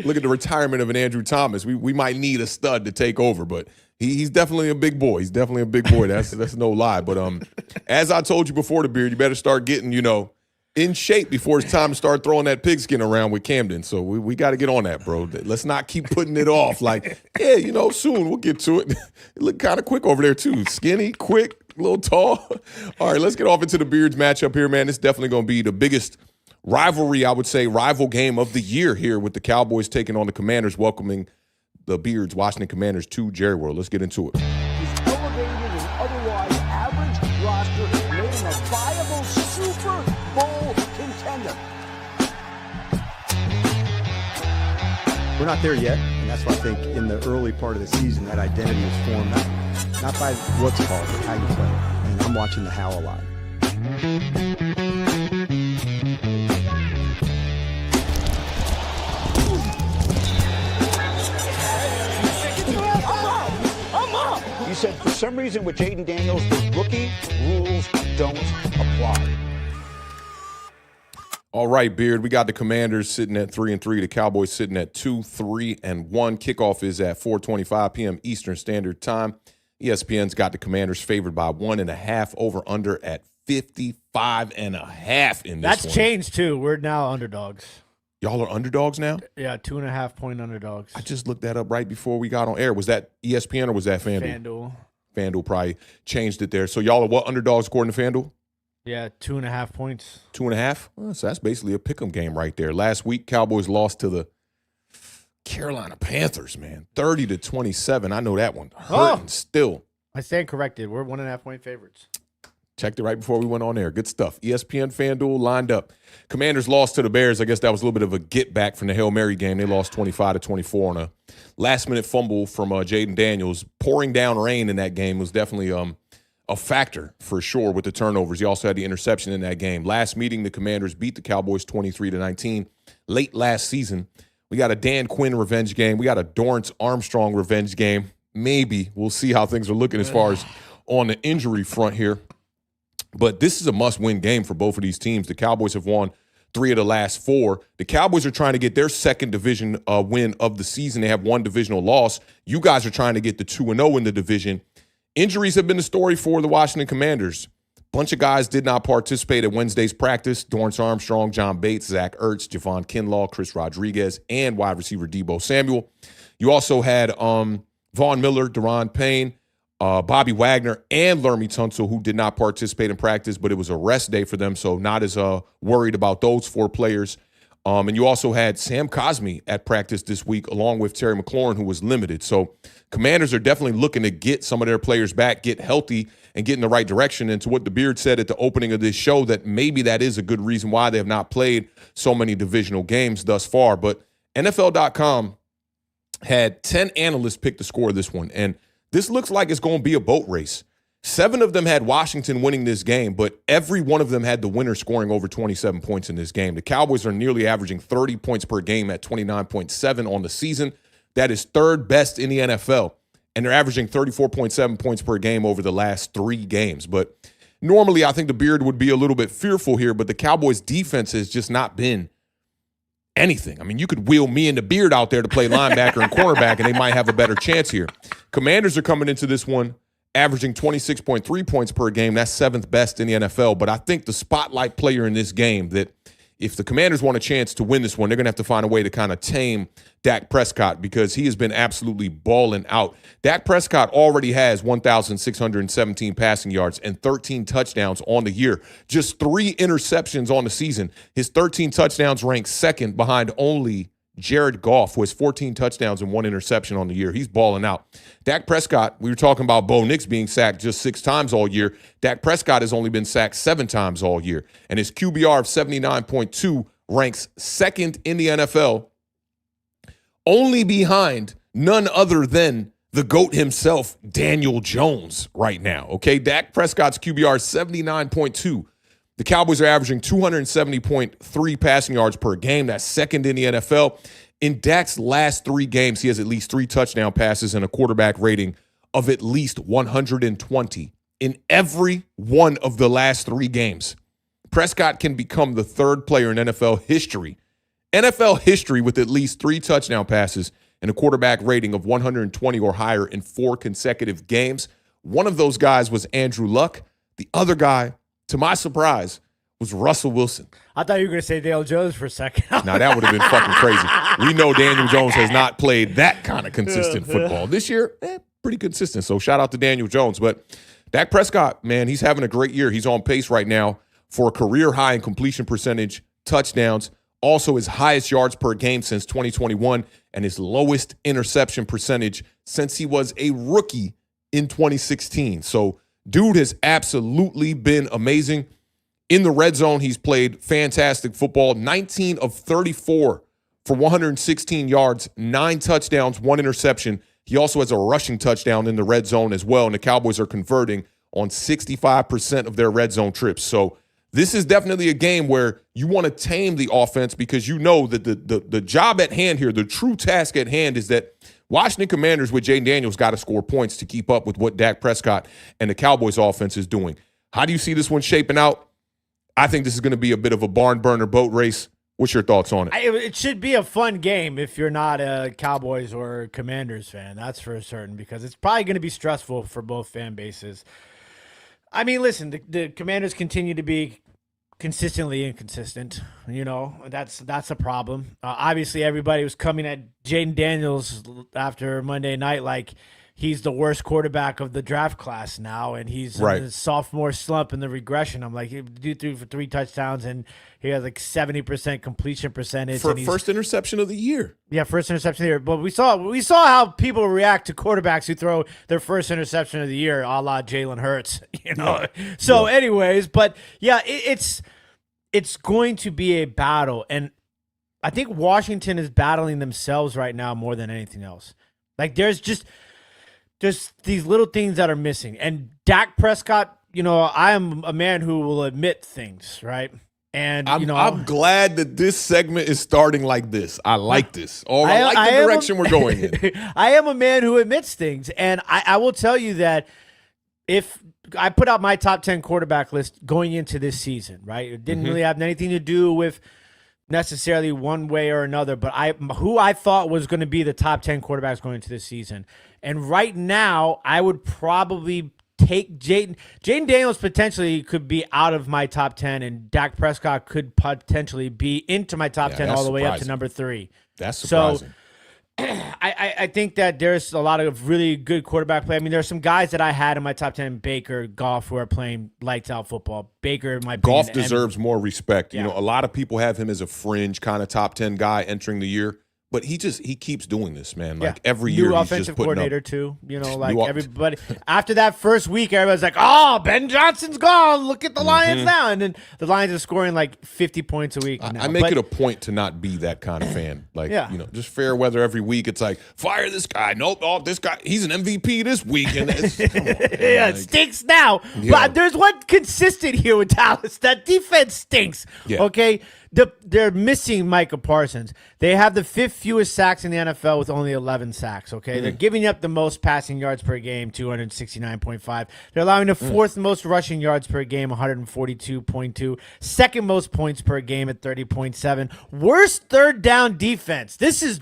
look at the retirement of an Andrew Thomas, we might need a stud to take over. But he's definitely a big boy. He's definitely a big boy. That's no lie. But as I told you before, the Beard, you better start getting, you know, in shape before it's time to start throwing that pigskin around with Camden. So we got to get on that, bro. Let's not keep putting it off. Like, yeah, you know, soon we'll get to it. It looked kind of quick over there, too. Skinny, quick, a little tall. All right, let's get off into the Beards matchup here, man. It's definitely going to be the biggest rivalry, I would say, rival game of the year here with the Cowboys taking on the Commanders, welcoming the Beards, Washington Commanders to Jerry World. Let's get into it. He's elevated an otherwise average roster, made him a viable Super Bowl contender. We're not there yet, and that's why I think in the early part of the season that identity is formed, not by what's called, but how you play. And I'm watching the how a lot. You said for some reason with Jaden Daniels, the rookie rules don't apply. All right, Beard, we got the Commanders sitting at 3-3, the Cowboys sitting at 2-3-1. Kickoff is at 4:25 p.m. Eastern Standard Time. ESPN's got the Commanders favored by 1.5, over under at 55.5 in this That's one. changed, too. We're now underdogs. Y'all are underdogs now? Yeah, 2.5 point underdogs. I just looked that up right before we got on air. Was that ESPN or was that FanDuel? FanDuel. FanDuel probably changed it there. So y'all are what underdogs according to FanDuel? Yeah, 2.5 points. 2.5? Well, so that's basically a pick'em game right there. Last week, Cowboys lost to the Carolina Panthers, man. 30-27. I know that one. Hurting still. I stand corrected. We're 1.5 point favorites. Checked it right before we went on air. Good stuff. ESPN, FanDuel lined up. Commanders lost to the Bears. I guess that was a little bit of a get back from the Hail Mary game. They lost 25-24 on a last-minute fumble from Jaden Daniels. Pouring down rain in that game was definitely a factor for sure with the turnovers. He also had the interception in that game. Last meeting, the Commanders beat the Cowboys 23-19. Late last season, we got a Dan Quinn revenge game. We got a Dorrance Armstrong revenge game. Maybe. We'll see how things are looking as far as on the injury front here. But this is a must-win game for both of these teams. The Cowboys have won 3 of the last 4. The Cowboys are trying to get their second division win of the season. They have 1 divisional loss. You guys are trying to get the 2-0 in the division. Injuries have been the story for the Washington Commanders. Bunch of guys did not participate at Wednesday's practice. Dorrance Armstrong, John Bates, Zach Ertz, Javon Kinlaw, Chris Rodriguez, and wide receiver Deebo Samuel. You also had Vaughn Miller, Deron Payne, Bobby Wagner, and Lermy Tunsil, who did not participate in practice, but it was a rest day for them, so not as worried about those 4 players. And you also had Sam Cosmi at practice this week, along with Terry McLaurin, who was limited. So Commanders are definitely looking to get some of their players back, get healthy, and get in the right direction. And to what the Beard said at the opening of this show, that maybe that is a good reason why they have not played so many divisional games thus far. But NFL.com had 10 analysts pick the score of this one, and this looks like it's going to be a boat race. 7 of them had Washington winning this game, but every one of them had the winner scoring over 27 points in this game. The Cowboys are nearly averaging 30 points per game at 29.7 on the season. That is 3rd best in the NFL, and they're averaging 34.7 points per game over the last 3 games. But normally I think the Beard would be a little bit fearful here, but the Cowboys' defense has just not been anything. I mean, you could wheel me and the Beard out there to play linebacker and cornerback, and they might have a better chance here. Commanders are coming into this one averaging 26.3 points per game. That's 7th best in the NFL. But I think the spotlight player in this game that if the Commanders want a chance to win this one, they're going to have to find a way to kind of tame Dak Prescott because he has been absolutely balling out. Dak Prescott already has 1,617 passing yards and 13 touchdowns on the year. Just 3 interceptions on the season. His 13 touchdowns rank second behind only Jared Goff, who has 14 touchdowns and 1 interception on the year. He's balling out. Dak Prescott, we were talking about Bo Nix being sacked just 6 times all year. Dak Prescott has only been sacked 7 times all year. And his QBR of 79.2 ranks second in the NFL, only behind none other than the GOAT himself, Daniel Jones, right now. Okay, Dak Prescott's QBR is 79.2. The Cowboys are averaging 270.3 passing yards per game. That's second in the NFL. In Dak's last 3 games, he has at least 3 touchdown passes and a quarterback rating of at least 120 in every one of the last 3 games. Prescott can become the 3rd player in NFL history with at least 3 touchdown passes and a quarterback rating of 120 or higher in 4 consecutive games. One of those guys was Andrew Luck. The other guy, to my surprise, was Russell Wilson. I thought you were going to say Dale Jones for a second. Now, that would have been fucking crazy. We know Daniel Jones has not played that kind of consistent football. This year, pretty consistent. So shout out to Daniel Jones. But Dak Prescott, man, he's having a great year. He's on pace right now for a career high in completion percentage, touchdowns, also his highest yards per game since 2021, and his lowest interception percentage since he was a rookie in 2016. So dude has absolutely been amazing. In the red zone, he's played fantastic football. 19 of 34 for 116 yards, 9 touchdowns, 1 interception. He also has a rushing touchdown in the red zone as well, and the Cowboys are converting on 65% of their red zone trips. So this is definitely a game where you want to tame the offense because you know that the job at hand here, the true task at hand is that Washington Commanders with Jaden Daniels got to score points to keep up with what Dak Prescott and the Cowboys offense is doing. How do you see this one shaping out? I think this is going to be a bit of a barn burner boat race. What's your thoughts on it? It should be a fun game if you're not a Cowboys or Commanders fan. That's for certain because it's probably going to be stressful for both fan bases. I mean, listen, the Commanders continue to be consistently inconsistent. You know, that's a problem. Obviously, everybody was coming at Jaden Daniels after Monday night like he's the worst quarterback of the draft class now, and he's in the sophomore slump in the regression. I'm like, dude threw for 3 touchdowns, and he has like 70% completion percentage. For first interception of the year. Yeah, first interception of the year. But we saw how people react to quarterbacks who throw their first interception of the year, a la Jalen Hurts. You know. Yeah. So, anyways, but yeah, it's going to be a battle, and I think Washington is battling themselves right now more than anything else. Like there's just these little things that are missing. And Dak Prescott, you know, I am a man who will admit things, right? And I'm glad that this segment is starting like this. I like this. I like the direction we're going in. I am a man who admits things, and I will tell you that if I put out my top 10 quarterback list going into this season, right? It didn't really have anything to do with necessarily one way or another, but who I thought was going to be the top 10 quarterbacks going into this season. And right now, I would probably take Jaden Daniels potentially could be out of my top 10, and Dak Prescott could potentially be into my top 10 all the way up to number 3. That's surprising. So I think that there's a lot of really good quarterback play. I mean, there's some guys that I had in my top 10, Baker, Goff, who are playing lights out football. Baker might be Goff deserves more respect. Yeah. You know, a lot of people have him as a fringe kind of top 10 guy entering the year. But he keeps doing this, man. Like every year, new he's offensive just putting coordinator up, too. You know, like everybody after that first week, everybody's like, "Oh, Ben Johnson's gone. Look at the Lions now." And then the Lions are scoring like 50 points a week. I make it a point to not be that kind of fan. Like, you know, just fair weather every week. It's like fire this guy. Nope, this guy, he's an MVP this week, and it stinks now. Yeah. But there's one consistent here with Dallas. That defense stinks. Yeah. Okay. They're missing Micah Parsons. They have the 5th fewest sacks in the NFL with only 11 sacks, okay? They're giving up the most passing yards per game, 269.5. They're allowing the 4th most rushing yards per game, 142.2. 2nd most points per game at 30.7. Worst third down defense. This is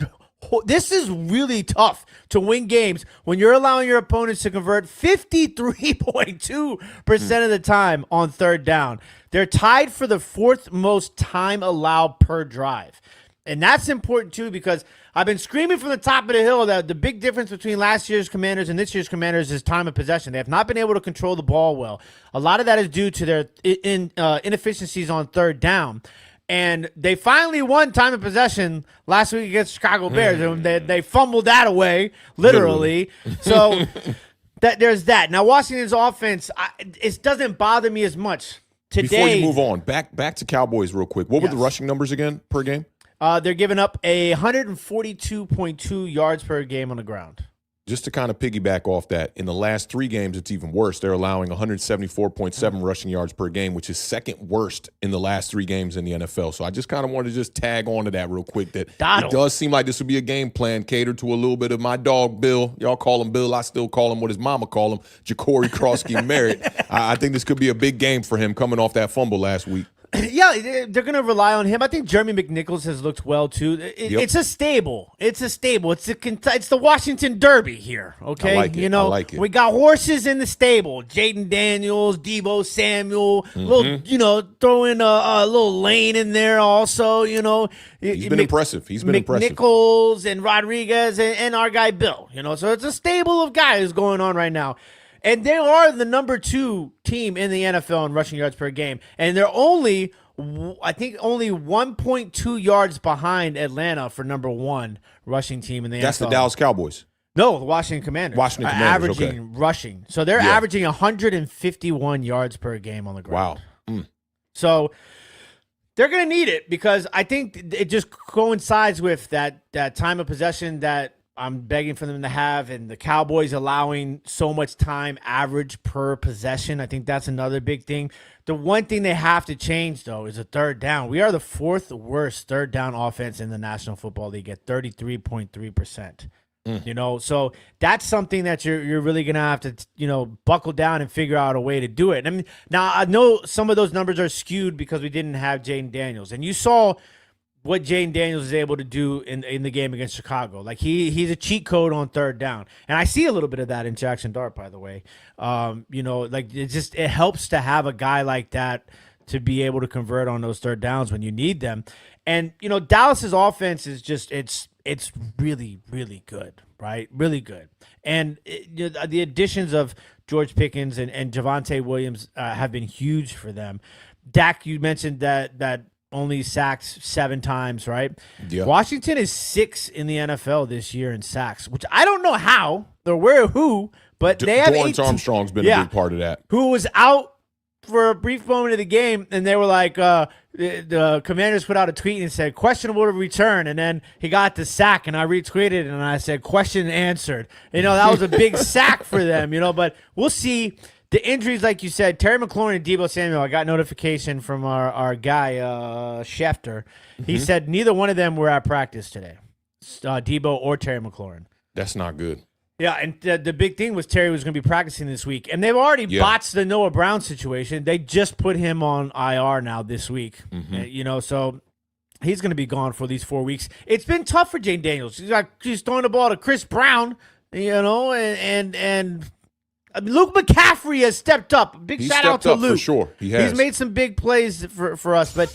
This is really tough to win games when you're allowing your opponents to convert 53.2% of the time on third down. They're tied for the 4th most time allowed per drive. And that's important, too, because I've been screaming from the top of the hill that the big difference between last year's Commanders and this year's Commanders is time of possession. They have not been able to control the ball well. A lot of that is due to their inefficiencies on third down. And they finally won time of possession last week against Chicago Bears. And they fumbled that away, literally. So there's that. Now, Washington's offense, it doesn't bother me as much. Today, before you move on, back to Cowboys real quick. What were the rushing numbers again per game? They're giving up 142.2 yards per game on the ground. Just to kind of piggyback off that, in the last 3 games, it's even worse. They're allowing 174.7 rushing yards per game, which is second worst in the last 3 games in the NFL. So I just kind of wanted to just tag on to that real quick. That it does seem like this would be a game plan catered to a little bit of my dog, Bill. Y'all call him Bill. I still call him what his mama call him, Ja'Cory Krosky Merritt. I think this could be a big game for him coming off that fumble last week. Yeah, they're going to rely on him. I think Jeremy McNichols has looked well too. It's a stable. It's the Washington Derby here. Okay, I like it. I like it. We got horses in the stable. Jaden Daniels, Deebo Samuel, little throw in a little Lane in there also. He's been impressive. He's been impressive. McNichols and Rodriguez and our guy Bill. So it's a stable of guys going on right now. And they are the number 2 team in the NFL in rushing yards per game. And they're only 1.2 yards behind Atlanta for number 1 rushing team in the NFL. That's the Dallas Cowboys. No, the Washington Commanders. Averaging rushing. So they're averaging 151 yards per game on the ground. Wow. So they're going to need it because I think it just coincides with that time of possession that I'm begging for them to have, and the Cowboys allowing so much time average per possession. I think that's another big thing. The one thing they have to change, though, is a third down. We are the 4th worst third down offense in the National Football League at 33.3%. So that's something that you're really going to have to, buckle down and figure out a way to do it. I mean, now I know some of those numbers are skewed because we didn't have Jaden Daniels, and you saw what Jaden Daniels is able to do in the game against Chicago. Like he's a cheat code on third down. And I see a little bit of that in Jackson Dart, by the way. It helps to have a guy like that to be able to convert on those third downs when you need them. And, Dallas's offense is just, it's really, really good, right? Really good. And the additions of George Pickens and Javonte Williams have been huge for them. Dak, you mentioned that only sacked 7 times, right? Yeah. Washington is 6th in the NFL this year in sacks, which I don't know how or who, but they have Dorrance Armstrong's been a big part of that. Who was out for a brief moment of the game, and they were like, the Commanders put out a tweet and said, questionable to return, and then he got the sack, and I retweeted it, and I said, question answered. That was a big sack for them, but we'll see. The injuries, like you said, Terry McLaurin and Deebo Samuel, I got notification from our guy, Schefter. He said neither one of them were at practice today, Deebo or Terry McLaurin. That's not good. Yeah, and the big thing was Terry was going to be practicing this week. And they've already botched the Noah Brown situation. They just put him on IR now this week. So he's going to be gone for these 4 weeks. It's been tough for Jane Daniels. He's throwing the ball to Chris Brown, and Luke McCaffrey has stepped up. Big shout out to Luke. For sure. He has. He's made some big plays for us, but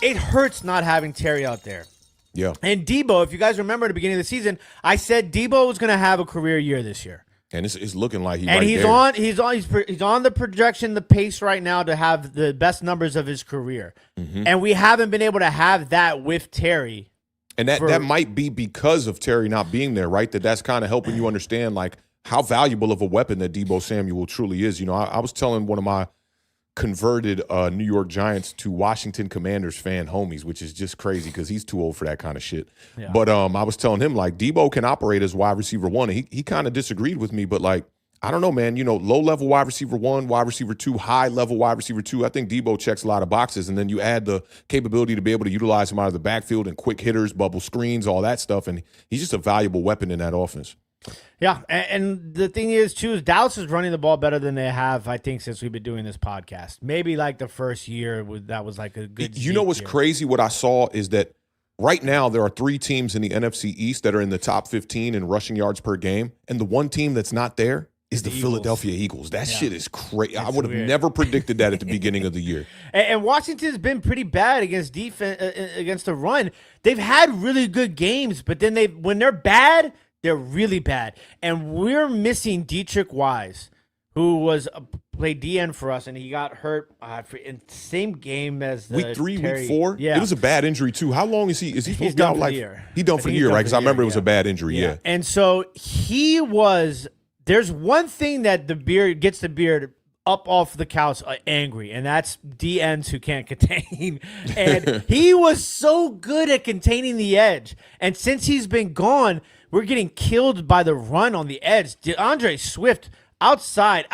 it hurts not having Terry out there. Yeah. And Deebo, if you guys remember at the beginning of the season, I said Deebo was going to have a career year this year. And it's looking like he's he's on the projection, the pace right now to have the best numbers of his career. And we haven't been able to have that with Terry. And that might be because of Terry not being there, right? That's kind of helping you understand like how valuable of a weapon that Deebo Samuel truly is. I was telling one of my converted New York Giants to Washington Commanders fan homies, which is just crazy because he's too old for that kind of shit. Yeah. But I was telling him, like, Deebo can operate as wide receiver 1. And he kind of disagreed with me, but, like, I don't know, man. Low-level wide receiver 1, wide receiver 2, high-level wide receiver 2. I think Deebo checks a lot of boxes, and then you add the capability to be able to utilize him out of the backfield and quick hitters, bubble screens, all that stuff, and he's just a valuable weapon in that offense. Yeah, and the thing is, too, is Dallas is running the ball better than they have, I think, since we've been doing this podcast. Maybe like the first year that was like a good. You know what's crazy? What I saw is that right now there are 3 teams in the NFC East that are in the top 15 in rushing yards per game, and the one team that's not there is the Philadelphia Eagles. That shit is crazy. I would have never predicted that at the beginning of the year. And Washington's been pretty bad against defense, against the run. They've had really good games, but then when they're bad, they're really bad. And we're missing Dietrich Wise, who was played DN for us, and he got hurt in the same game as the week 3, Terry. week 4. Yeah, it was a bad injury too. How long is he? Is he supposed to be out? Like the year. He done for the year, right? Because I remember it was a bad injury. Yeah. And so he was. There's one thing that gets the Beard up off the couch angry, and that's DNs who can't contain. And he was so good at containing the edge. And since he's been gone, we're getting killed by the run on the edge. DeAndre Swift outside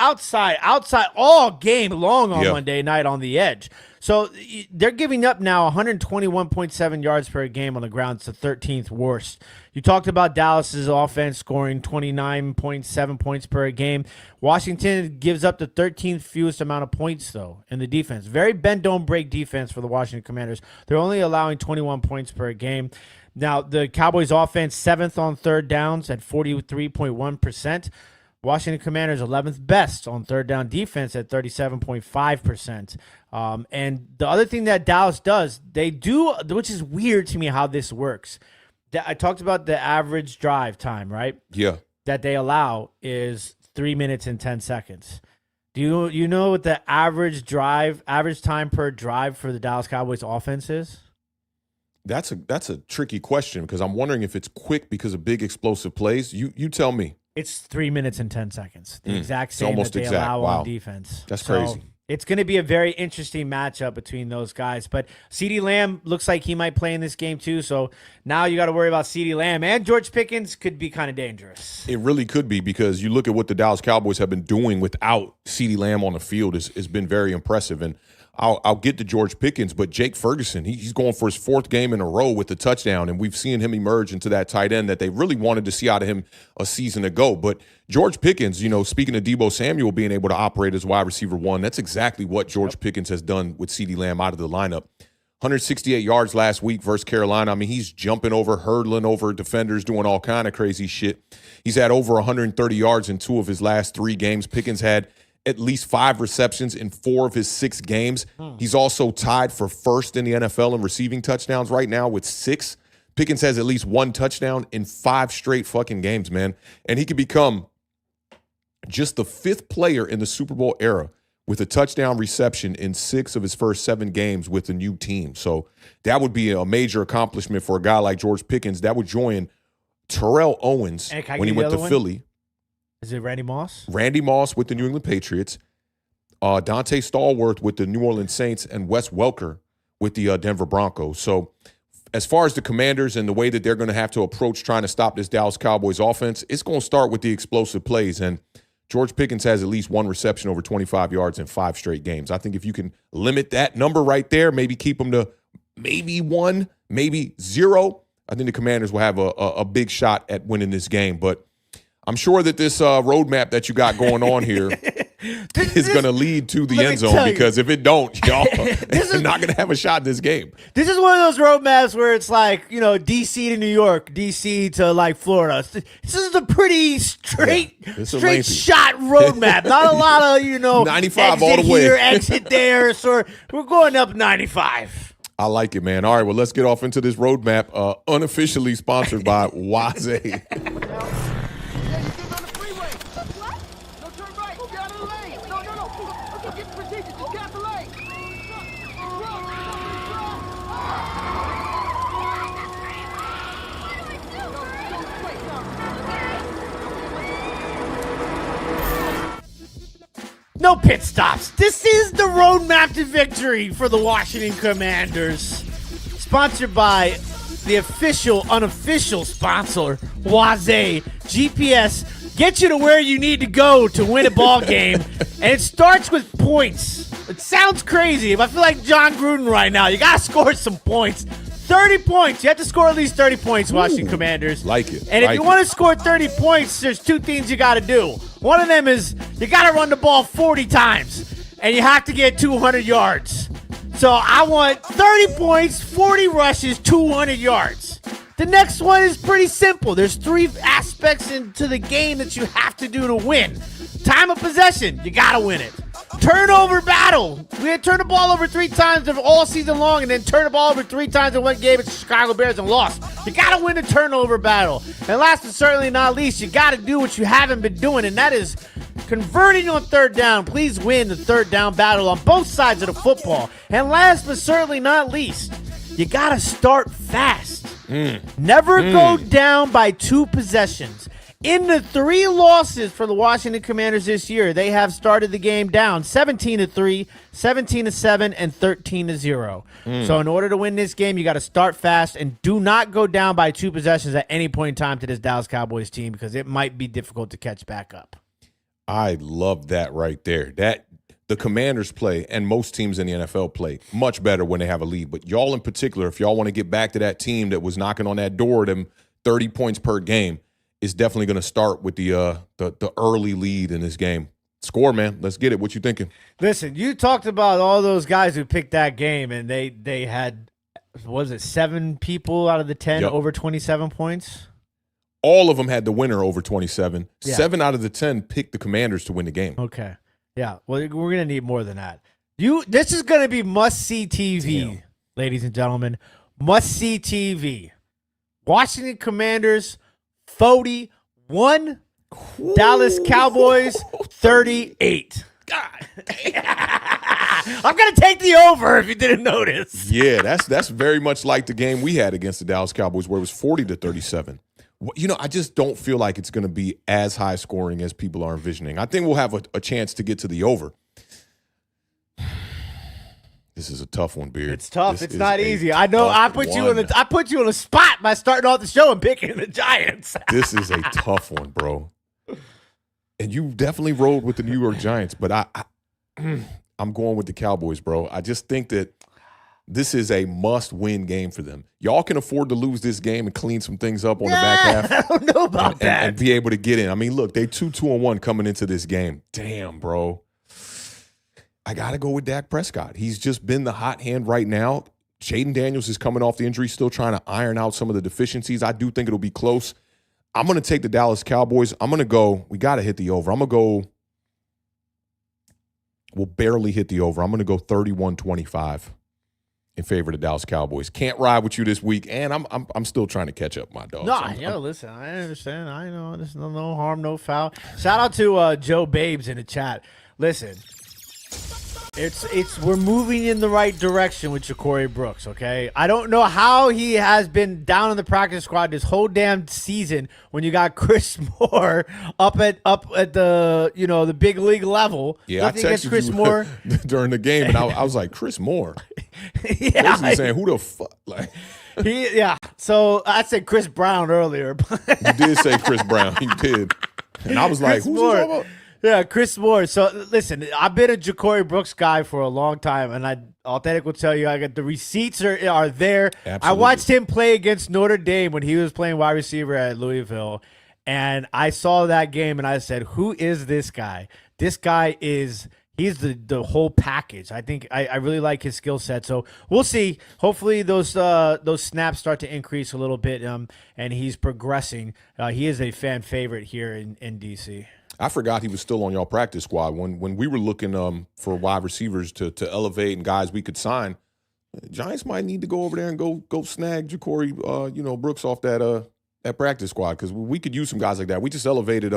all game long on Monday night on the edge. So they're giving up now 121.7 yards per game on the ground. It's the 13th worst. You talked about Dallas's offense scoring 29.7 points per game. Washington gives up the 13th fewest amount of points, though, in the defense. Very bend-don't-break defense for the Washington Commanders. They're only allowing 21 points per game. Now, the Cowboys offense, 7th on third downs at 43.1%. Washington Commanders 11th best on third down defense at 37.5%. And the other thing that Dallas does, they do, which is weird to me how this works. I talked about the average drive time, right? Yeah. That they allow is 3 minutes and 10 seconds. Do you know what the average time per drive for the Dallas Cowboys offense is? That's a tricky question because I'm wondering if it's quick because of big explosive plays. You tell me. It's 3 minutes and 10 seconds. The exact same almost that they exact. allow Wow. on defense. That's crazy. It's going to be a very interesting matchup between those guys. But CeeDee Lamb looks like he might play in this game too. So now you got to worry about CeeDee Lamb. And George Pickens could be kind of dangerous. It really could be because you look at what the Dallas Cowboys have been doing without CeeDee Lamb on the field has been very impressive. And I'll get to George Pickens, but Jake Ferguson, he's going for his 4th game in a row with the touchdown, and we've seen him emerge into that tight end that they really wanted to see out of him a season ago. But George Pickens, speaking of Deebo Samuel being able to operate as wide receiver 1, that's exactly what George Pickens has done with CeeDee Lamb out of the lineup. 168 yards last week versus Carolina. I mean, he's jumping over, hurdling over defenders, doing all kind of crazy shit. He's had over 130 yards in 2 of his last 3 games. Pickens had at least 5 receptions in 4 of his 6 games. He's also tied for first in the NFL in receiving touchdowns right now with 6. Pickens has at least 1 touchdown in 5 straight fucking games, man. And he could become just the 5th player in the Super Bowl era with a touchdown reception in 6 of his first 7 games with a new team. So that would be a major accomplishment for a guy like George Pickens. That would join Terrell Owens when he went to Philly. Is it Randy Moss? Randy Moss with the New England Patriots, Dante Stallworth with the New Orleans Saints, and Wes Welker with the Denver Broncos. So as far as the Commanders and the way that they're going to have to approach trying to stop this Dallas Cowboys offense, it's going to start with the explosive plays. And George Pickens has at least 1 reception over 25 yards in 5 straight games. I think if you can limit that number right there, maybe keep them to maybe 1, maybe 0, I think the Commanders will have a big shot at winning this game. But I'm sure that this roadmap that you got going on here is going to lead to the end zone because if it don't, y'all are not going to have a shot in this game. This is one of those roadmaps where it's like, D.C. to New York, D.C. to like Florida. This is a pretty straight shot roadmap. Not a lot of, 95 exit all the way. Here, exit there. So we're going up 95. I like it, man. All right, well, let's get off into this roadmap, unofficially sponsored by Waze. No pit stops. This is the roadmap to victory for the Washington Commanders. Sponsored by the official, unofficial sponsor, Waze. GPS, get you to where you need to go to win a ball game. And it starts with points. It sounds crazy. I feel like John Gruden right now. You got to score some points. 30 points. You have to score at least 30 points, Washington Commanders. Like it. And if you want to score 30 points, there's 2 things you got to do. One of them is you got to run the ball 40 times, and you have to get 200 yards. So I want 30 points, 40 rushes, 200 yards. The next one is pretty simple. There's 3 aspects into the game that you have to do to win. Time of possession, you got to win it. Turnover battle. We had turned the ball over 3 times all season long and then turned the ball over 3 times in one game at the Chicago Bears and lost. You got to win the turnover battle. And last but certainly not least, you got to do what you haven't been doing, and that is converting on third down. Please win the third down battle on both sides of the football. And last but certainly not least, you got to start fast. Never go down by 2 possessions. In the 3 losses for the Washington Commanders this year, they have started the game down 17-3, 17-7, and 13-0. So in order to win this game, you got to start fast and do not go down by 2 possessions at any point in time to this Dallas Cowboys team because it might be difficult to catch back up. I love that right there. That the Commanders play, and most teams in the NFL play, much better when they have a lead. But y'all in particular, if y'all want to get back to that team that was knocking on that door, them 30 points per game, is definitely going to start with the early lead in this game. Score, man. Let's get it. What you thinking? Listen, you talked about all those guys who picked that game, and they had, was it 7 people out of the 10 over 27 points? All of them had the winner over 27. Yeah. 7 out of the 10 picked the Commanders to win the game. Okay. Yeah. Well, we're going to need more than that. This is going to be must-see TV, ladies and gentlemen. Must-see TV. Washington Commanders 41, Dallas Cowboys 38. God. I'm going to take the over if you didn't notice. Yeah, that's very much like the game we had against the Dallas Cowboys where it was 40-37. You know, I just don't feel like it's going to be as high scoring as people are envisioning. I think we'll have a chance to get to the over. This is a tough one, Beard. It's tough. This it's is not a easy. I know. I put you on a spot by starting off the show and picking the Giants. This is a tough one, bro. And you definitely rolled with the New York Giants, but I'm going with the Cowboys, bro. I just think that this is a must-win game for them. Y'all can afford to lose this game and clean some things up on the back half. I don't know about that. And be able to get in. I mean, look, they 2-2-1 coming into this game. Damn, bro. I got to go with Dak Prescott. He's just been the hot hand right now. Jaden Daniels is coming off the injury, still trying to iron out some of the deficiencies. I do think it'll be close. I'm going to take the Dallas Cowboys. I'm going to go. We got to hit the over. I'm going to go. We'll barely hit the over. I'm going to go 31-25 in favor of the Dallas Cowboys. Can't ride with you this week, and I'm still trying to catch up, my dog. No, listen, I understand. I know there's no harm, no foul. Shout out to Joe Babes in the chat. Listen. We're moving in the right direction with Ja'Cory Brooks, okay? I don't know how he has been down in the practice squad this whole damn season when you got Chris Moore up at the the big league level. Yeah, Nothing I against texted Chris you Moore during the game, and I was like, Chris Moore. Yeah, Basically saying, who the fuck? Like, So I said Chris Brown earlier. you did say Chris Brown. You did. And I was like, Chris who's Moore. he talking about? Yeah, Chris Moore. So listen, I've been a Ja'Cory Brooks guy for a long time, and Authentic will tell you, I got the receipts are there. Absolutely. I watched him play against Notre Dame when he was playing wide receiver at Louisville, and I saw that game, and I said, "Who is this guy? This guy he's the whole package." I think I really like his skill set. So we'll see. Hopefully those snaps start to increase a little bit, and he's progressing. He is a fan favorite here in DC. I forgot he was still on y'all practice squad when we were looking for wide receivers to elevate and guys we could sign. Giants might need to go over there and go snag Ja'Cory Brooks off that practice squad because we could use some guys like that. We just elevated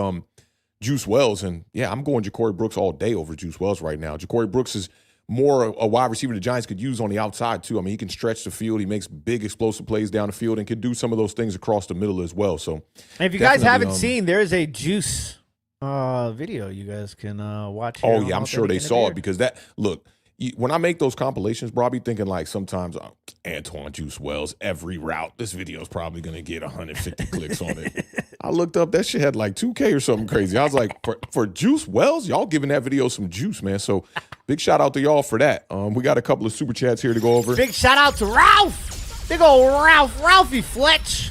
Juice Wells, and yeah, I'm going Ja'Cory Brooks all day over Juice Wells right now. Ja'Cory Brooks is more a wide receiver the Giants could use on the outside too. I mean, he can stretch the field, he makes big explosive plays down the field, and can do some of those things across the middle as well. So, and if you guys haven't seen, there is a Juice video you guys can watch here. Oh yeah, I'm sure they saw it because when I make those compilations, bro, I be thinking like sometimes Antoine Juice Wells every route. This video is probably gonna get 150 clicks on it. I looked up that shit had like 2K or something crazy. I was like, for Juice Wells, y'all giving that video some juice, man. So big shout out to y'all for that. We got a couple of super chats here to go over. Big shout out to Ralph, big old Ralphie Fletch,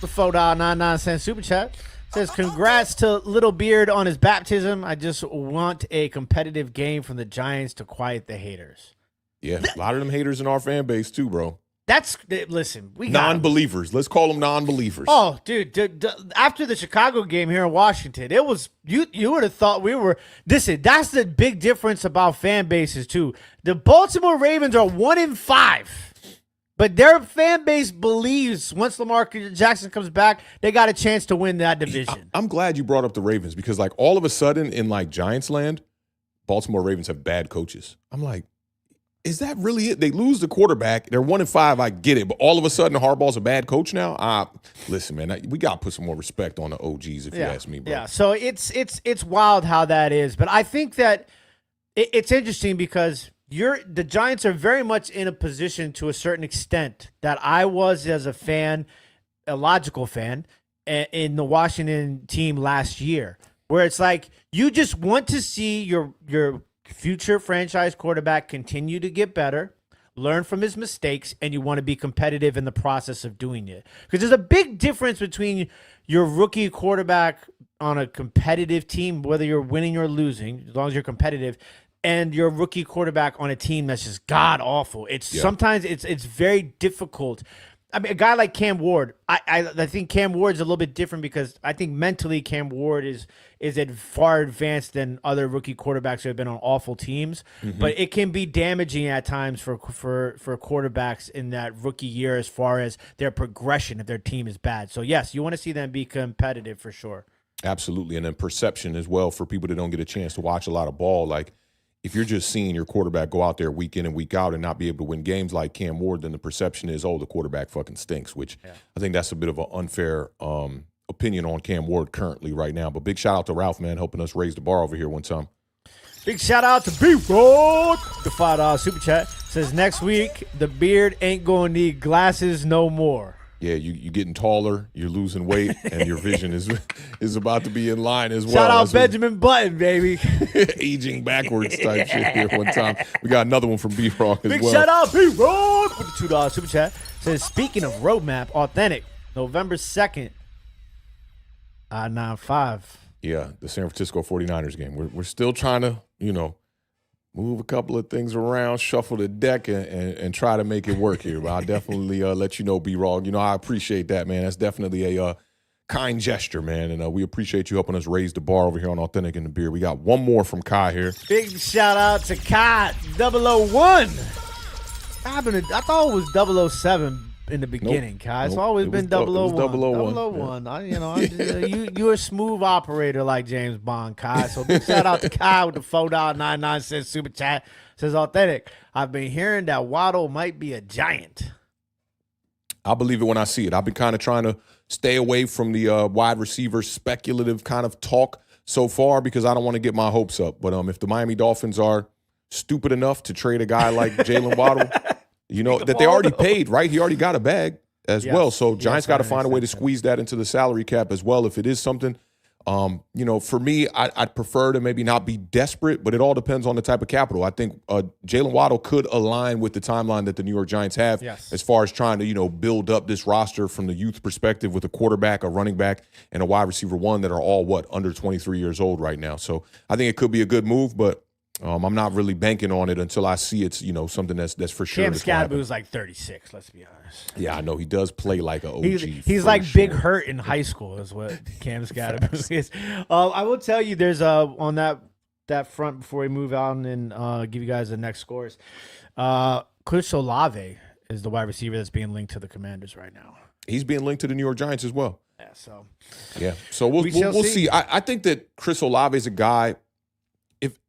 the $4.99 super chat. Says, congrats to Little Beard on his baptism. I just want a competitive game from the Giants to quiet the haters. Yeah, a lot of them haters in our fan base too, bro. Listen, we got 'em. Non-believers. Let's call them non-believers. Oh, dude, after the Chicago game here in Washington, it was you would have thought we were. Listen, that's the big difference about fan bases too. The Baltimore Ravens are 1-5, but their fan base believes once Lamar Jackson comes back, they got a chance to win that division. I'm glad you brought up the Ravens because, like, all of a sudden in like Giants land, Baltimore Ravens have bad coaches. I'm like, is that really it? They lose the quarterback. They're 1-5. I get it, but all of a sudden Harbaugh's a bad coach now. Listen, man, we got to put some more respect on the OGs if you ask me, bro. Yeah, so it's wild how that is, but I think that it's interesting because the Giants are very much in a position to a certain extent that I was as a fan, a logical fan, in the Washington team last year, where it's like you just want to see your future franchise quarterback continue to get better, learn from his mistakes, and you want to be competitive in the process of doing it. Because there's a big difference between your rookie quarterback on a competitive team, whether you're winning or losing, as long as you're competitive, and your rookie quarterback on a team that's just god awful. Sometimes it's very difficult. I mean, a guy like Cam Ward, I think Cam Ward's a little bit different because I think mentally Cam Ward is far advanced than other rookie quarterbacks who have been on awful teams. Mm-hmm. But it can be damaging at times for quarterbacks in that rookie year as far as their progression if their team is bad. So, yes, you want to see them be competitive for sure. Absolutely. And then perception as well for people that don't get a chance to watch a lot of ball. Like, if you're just seeing your quarterback go out there week in and week out and not be able to win games like Cam Ward, then the perception is, oh, the quarterback fucking stinks, which I think that's a bit of an unfair opinion on Cam Ward currently right now. But big shout out to Ralph, man, helping us raise the bar over here one time. Big shout out to B-Rod. The $5 super chat says next week the beard ain't going to need glasses no more. Yeah, you getting taller, you're losing weight, and your vision is about to be in line as well. Shout out Benjamin Button, baby. Aging backwards type shit here one time. We got another one from B-Rock as Big well. shout out B-Rock with the $2 super chat. Says, speaking of roadmap, authentic, November 2nd, 9-5. Yeah, the San Francisco 49ers game. We're still trying to, move a couple of things around, shuffle the deck, and try to make it work here. But I'll definitely let you know, B-Rog. I appreciate that, man. That's definitely a kind gesture, man. And we appreciate you helping us raise the bar over here on Authentic in the Beer. We got one more from Kai here. Big shout out to Kai 001. I thought it was 007 in the beginning, Kai. It's always been 001. 001. Yeah. You're a smooth operator like James Bond, Kai. So big shout out to Kai with the $4.99 super chat. Says Authentic. I've been hearing that Waddle might be a giant. I believe it when I see it. I've been kind of trying to stay away from the wide receiver speculative kind of talk so far because I don't want to get my hopes up. But if the Miami Dolphins are stupid enough to trade a guy like Jalen Waddle, that they already paid, right? He already got a bag as well. So Giants got to find a way to squeeze that into the salary cap as well. If it is something, for me, I'd prefer to maybe not be desperate, but it all depends on the type of capital. I think Jalen Waddle could align with the timeline that the New York Giants have as far as trying to, build up this roster from the youth perspective with a quarterback, a running back, and a wide receiver one that are all, under 23 years old right now. So I think it could be a good move, but I'm not really banking on it until I see it's, something that's for sure. Cam Scadaboo's like 36, let's be honest. Yeah, I know. He does play like an OG. He's like Big Hurt in high school is what Cam Scadaboo is. I will tell you there's on that front before we move on and give you guys the next scores. Chris Olave is the wide receiver that's being linked to the Commanders right now. He's being linked to the New York Giants as well. Yeah, so we'll see. I think that Chris Olave is a guy.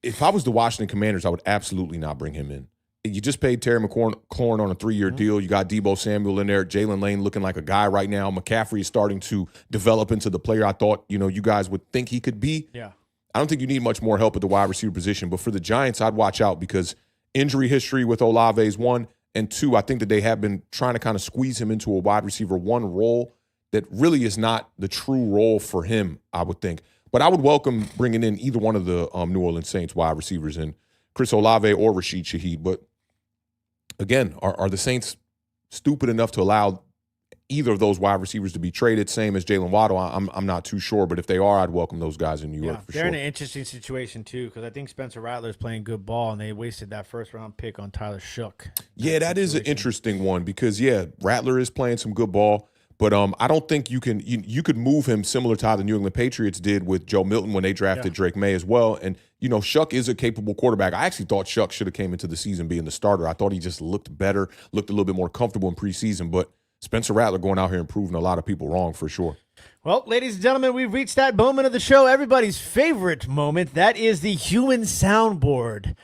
If I was the Washington Commanders, I would absolutely not bring him in. You just paid Terry McLaurin on a 3-year deal. You got Deebo Samuel in there. Jalen Lane looking like a guy right now. McCaffrey is starting to develop into the player I thought, you guys would think he could be. Yeah. I don't think you need much more help at the wide receiver position. But for the Giants, I'd watch out because injury history with Olave is 1. And 2, I think that they have been trying to kind of squeeze him into a wide receiver 1 role that really is not the true role for him, I would think. But I would welcome bringing in either one of the New Orleans Saints wide receivers in, Chris Olave or Rashid Shaheed. But again, are the Saints stupid enough to allow either of those wide receivers to be traded. Same as Jalen Waddle. I'm not too sure, but if they are, I'd welcome those guys in New York for they're sure. in an interesting situation too, because I think Spencer Rattler's playing good ball, and they wasted that first-round pick on Tyler Shook. Yeah, that is an interesting one because, Rattler is playing some good ball, but I don't think you could move him similar to how the New England Patriots did with Joe Milton when they drafted Drake May as well. And, Shook is a capable quarterback. I actually thought Shook should have came into the season being the starter. I thought he just looked better, looked a little bit more comfortable in preseason, but Spencer Rattler going out here and proving a lot of people wrong for sure. Well, ladies and gentlemen, we've reached that moment of the show, everybody's favorite moment. That is the human soundboard.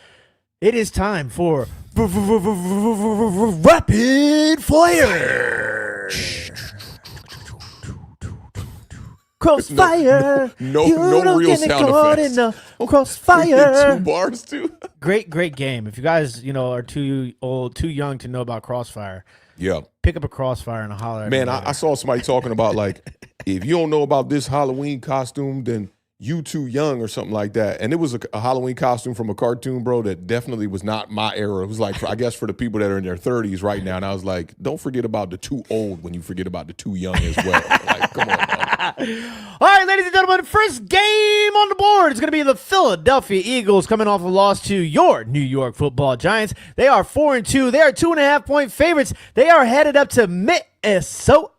It is time for rapid fire. Crossfire. No real sound effects. Crossfire. 2 bars too. Great game. If you guys, are too young to know about Crossfire, Yeah. pick up a Crossfire and holler at Man, me I saw somebody talking about, like, if you don't know about this Halloween costume, then you too young or something like that. And it was a Halloween costume from a cartoon, bro, that definitely was not my era. It was like, I guess, for the people that are in their 30s right now. And I was like, don't forget about the too old when you forget about the too young as well. Like, come on, man. All right, ladies and gentlemen, first game on the board is going to be the Philadelphia Eagles coming off a loss to your New York Football Giants. They are 4-2. They are 2.5-point favorites. They are headed up to Minnesota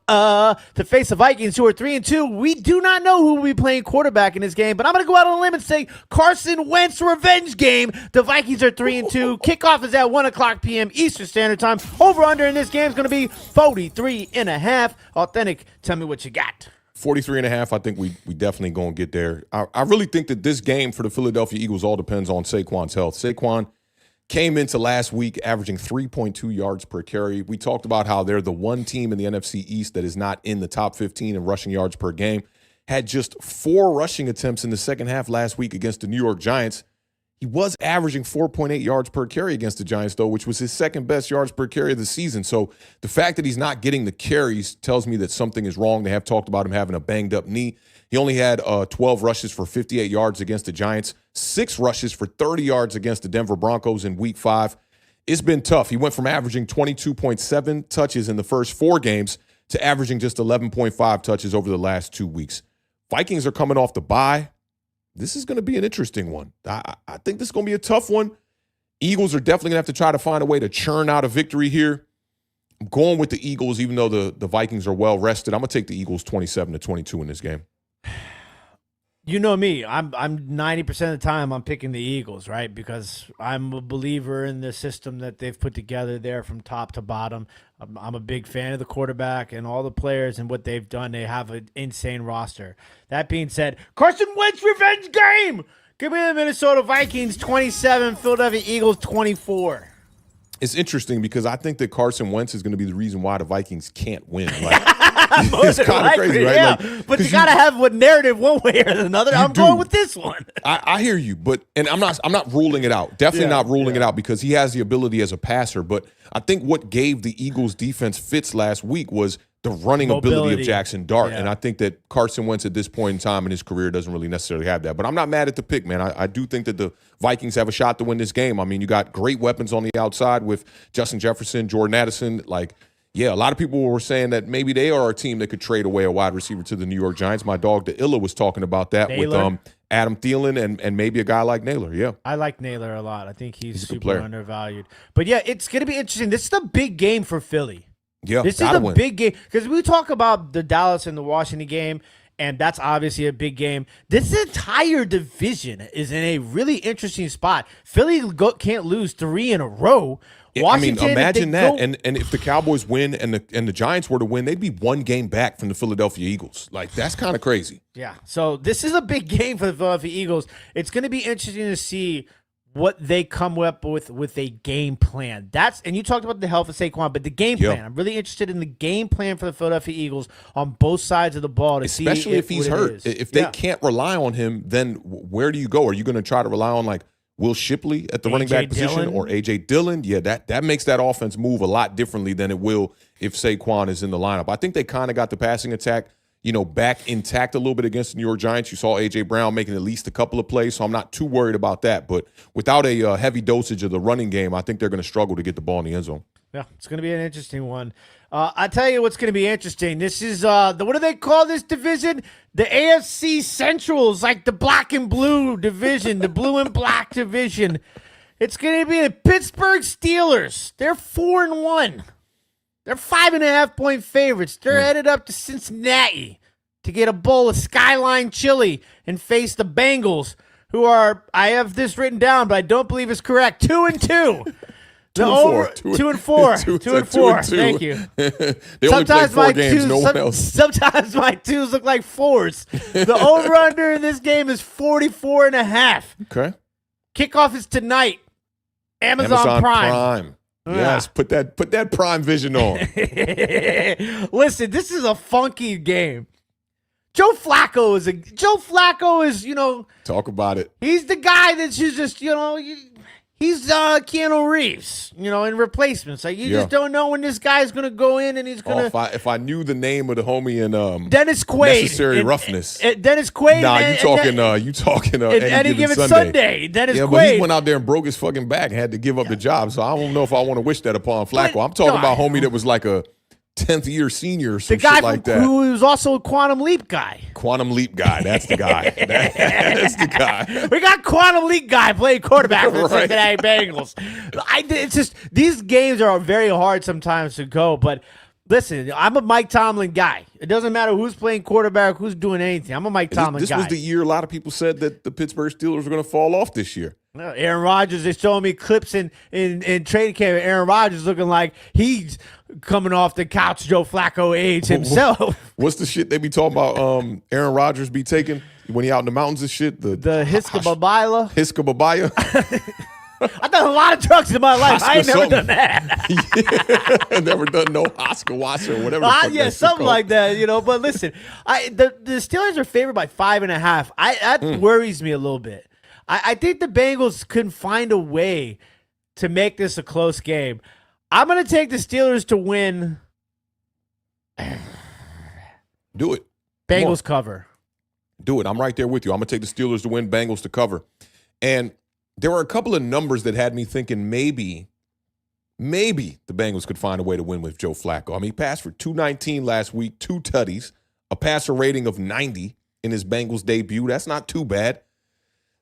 to face the Vikings, who are 3-2. We do not know who will be playing quarterback in this game, but I'm going to go out on a limb and say Carson Wentz revenge game. The Vikings are 3-2. Kickoff is at 1:00 p.m. Eastern Standard Time. Over-under in this game is going to be 43.5. Authentic, tell me what you got. 43.5, I think we definitely going to get there. I really think that this game for the Philadelphia Eagles all depends on Saquon's health. Saquon came into last week averaging 3.2 yards per carry. We talked about how they're the one team in the NFC East that is not in the top 15 in rushing yards per game. Had just 4 rushing attempts in the second half last week against the New York Giants. He was averaging 4.8 yards per carry against the Giants, though, which was his second best yards per carry of the season. So the fact that he's not getting the carries tells me that something is wrong. They have talked about him having a banged-up knee. He only had 12 rushes for 58 yards against the Giants, 6 rushes for 30 yards against the Denver Broncos in Week 5. It's been tough. He went from averaging 22.7 touches in the first 4 games to averaging just 11.5 touches over the last 2 weeks. Vikings are coming off the bye. This is going to be an interesting one. I think this is going to be a tough one. Eagles are definitely going to have to try to find a way to churn out a victory here. I'm going with the Eagles, even though the Vikings are well rested. I'm going to take the Eagles 27-22 in this game. You know me. I'm 90% of the time I'm picking the Eagles, right? Because I'm a believer in the system that they've put together there from top to bottom. I'm a big fan of the quarterback and all the players and what they've done. They have an insane roster. That being said, Carson Wentz revenge game. Give me the Minnesota Vikings 27, Philadelphia Eagles 24. It's interesting because I think that Carson Wentz is going to be the reason why the Vikings can't win. Like, it's kind of crazy, right? Yeah. Like, but you got to have a narrative one way or another. I'm going with this one. I hear you, and I'm not ruling it out. Definitely not ruling it out because he has the ability as a passer. But I think what gave the Eagles defense fits last week was the running ability of Jackson Dart. And I think that Carson Wentz at this point in time in his career doesn't really necessarily have that. But I'm not mad at the pick, man. I do think that the Vikings have a shot to win this game. I mean, you got great weapons on the outside with Justin Jefferson, Jordan Addison. Like, yeah, a lot of people were saying that maybe they are a team that could trade away a wide receiver to the New York Giants. My dog, the Illa, was talking about that with Adam Thielen and maybe a guy like Naylor. Yeah, I like Naylor a lot. I think he's super undervalued. But, yeah, it's going to be interesting. This is the big game for Philly. Yeah, this is a big game because we talk about the Dallas and the Washington game, and that's obviously a big game. This entire division is in a really interesting spot. Philly can't lose 3 in a row. Washington, I mean, imagine that. And if the Cowboys win and the Giants were to win, they'd be 1 game back from the Philadelphia Eagles. Like, that's kind of crazy. Yeah. So this is a big game for the Philadelphia Eagles. It's going to be interesting to see what they come up with a game plan. And you talked about the health of Saquon, but the game plan. I'm really interested in the game plan for the Philadelphia Eagles on both sides of the ball to see especially if he's hurt. If they can't rely on him, then where do you go? Are you going to try to rely on like Will Shipley at the running back position or A.J. Dillon? Yeah, that makes that offense move a lot differently than it will if Saquon is in the lineup. I think they kind of got the passing attack back intact a little bit against the New York Giants. You saw A.J. Brown making at least a couple of plays, so I'm not too worried about that. But without a heavy dosage of the running game, I think they're going to struggle to get the ball in the end zone. Yeah, it's going to be an interesting one. I'll tell you what's going to be interesting. This is, what do they call this division? The AFC Central is like the black and blue division, the blue and black division. It's going to be the Pittsburgh Steelers. They're 4-1. They're 5.5-point favorites. They're headed up to Cincinnati to get a bowl of Skyline chili and face the Bengals, who are, I have this written down, but I don't believe it's correct, 2-2. 2-4. 2-4. Thank you. They only play 4 games, no one else. Sometimes my twos look like 4s. The over-under in this game is 44.5. Okay. Kickoff is tonight. Amazon Prime. Yes, put that Prime Vision on. Listen, this is a funky game. Joe Flacco is, Talk about it. he's the guy that's just, he's Keanu Reeves, in replacements. Like, you just don't know when this guy's going to go in and he's going to. If I knew the name of the homie in Dennis Quaid. Necessary Roughness. Dennis Quaid. Nah, you talking Any Given Sunday. Dennis Quaid. But he went out there and broke his fucking back and had to give up the job. So I don't know if I want to wish that upon Flacco. I'm talking about homie that was like a 10th year senior or some shit like that. Who was also a Quantum Leap guy. Quantum Leap guy. That's the guy. That's the guy. We got Quantum Leap guy playing quarterback for the Cincinnati Bengals. It's just, these games are very hard sometimes to go, but listen, I'm a Mike Tomlin guy. It doesn't matter who's playing quarterback, who's doing anything. I'm a Mike Tomlin guy. This was the year a lot of people said that the Pittsburgh Steelers were going to fall off this year. Aaron Rodgers, they're showing me clips in training camp. Aaron Rodgers looking like he's coming off the couch Joe Flacco age himself. What's the shit they be talking about Aaron Rodgers be taking when he out in the mountains and shit? The Hiskababila. Hiskababaya. I've done a lot of drugs in my life. I ain't never done that. Yeah, never done no Oscar Watson or whatever. Yeah, something like that, But listen, the Steelers are favored by 5.5. That worries me a little bit. I think the Bengals can find a way to make this a close game. I'm going to take the Steelers to win. Do it. Bengals cover. Do it. I'm right there with you. I'm going to take the Steelers to win, Bengals to cover. And there were a couple of numbers that had me thinking maybe the Bengals could find a way to win with Joe Flacco. I mean, he passed for 219 last week, 2 tutties, a passer rating of 90 in his Bengals debut. That's not too bad.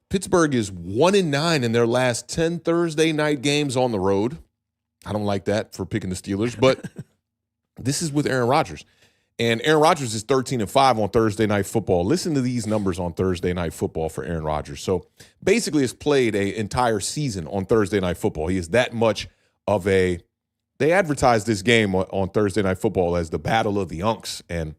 Pittsburgh is 1-9 in their last 10 Thursday night games on the road. I don't like that for picking the Steelers, but this is with Aaron Rodgers. And Aaron Rodgers is 13-5 on Thursday Night Football. Listen to these numbers on Thursday Night Football for Aaron Rodgers. So basically has played an entire season on Thursday Night Football. He is that much of a – they advertised this game on Thursday Night Football as the Battle of the Unks. And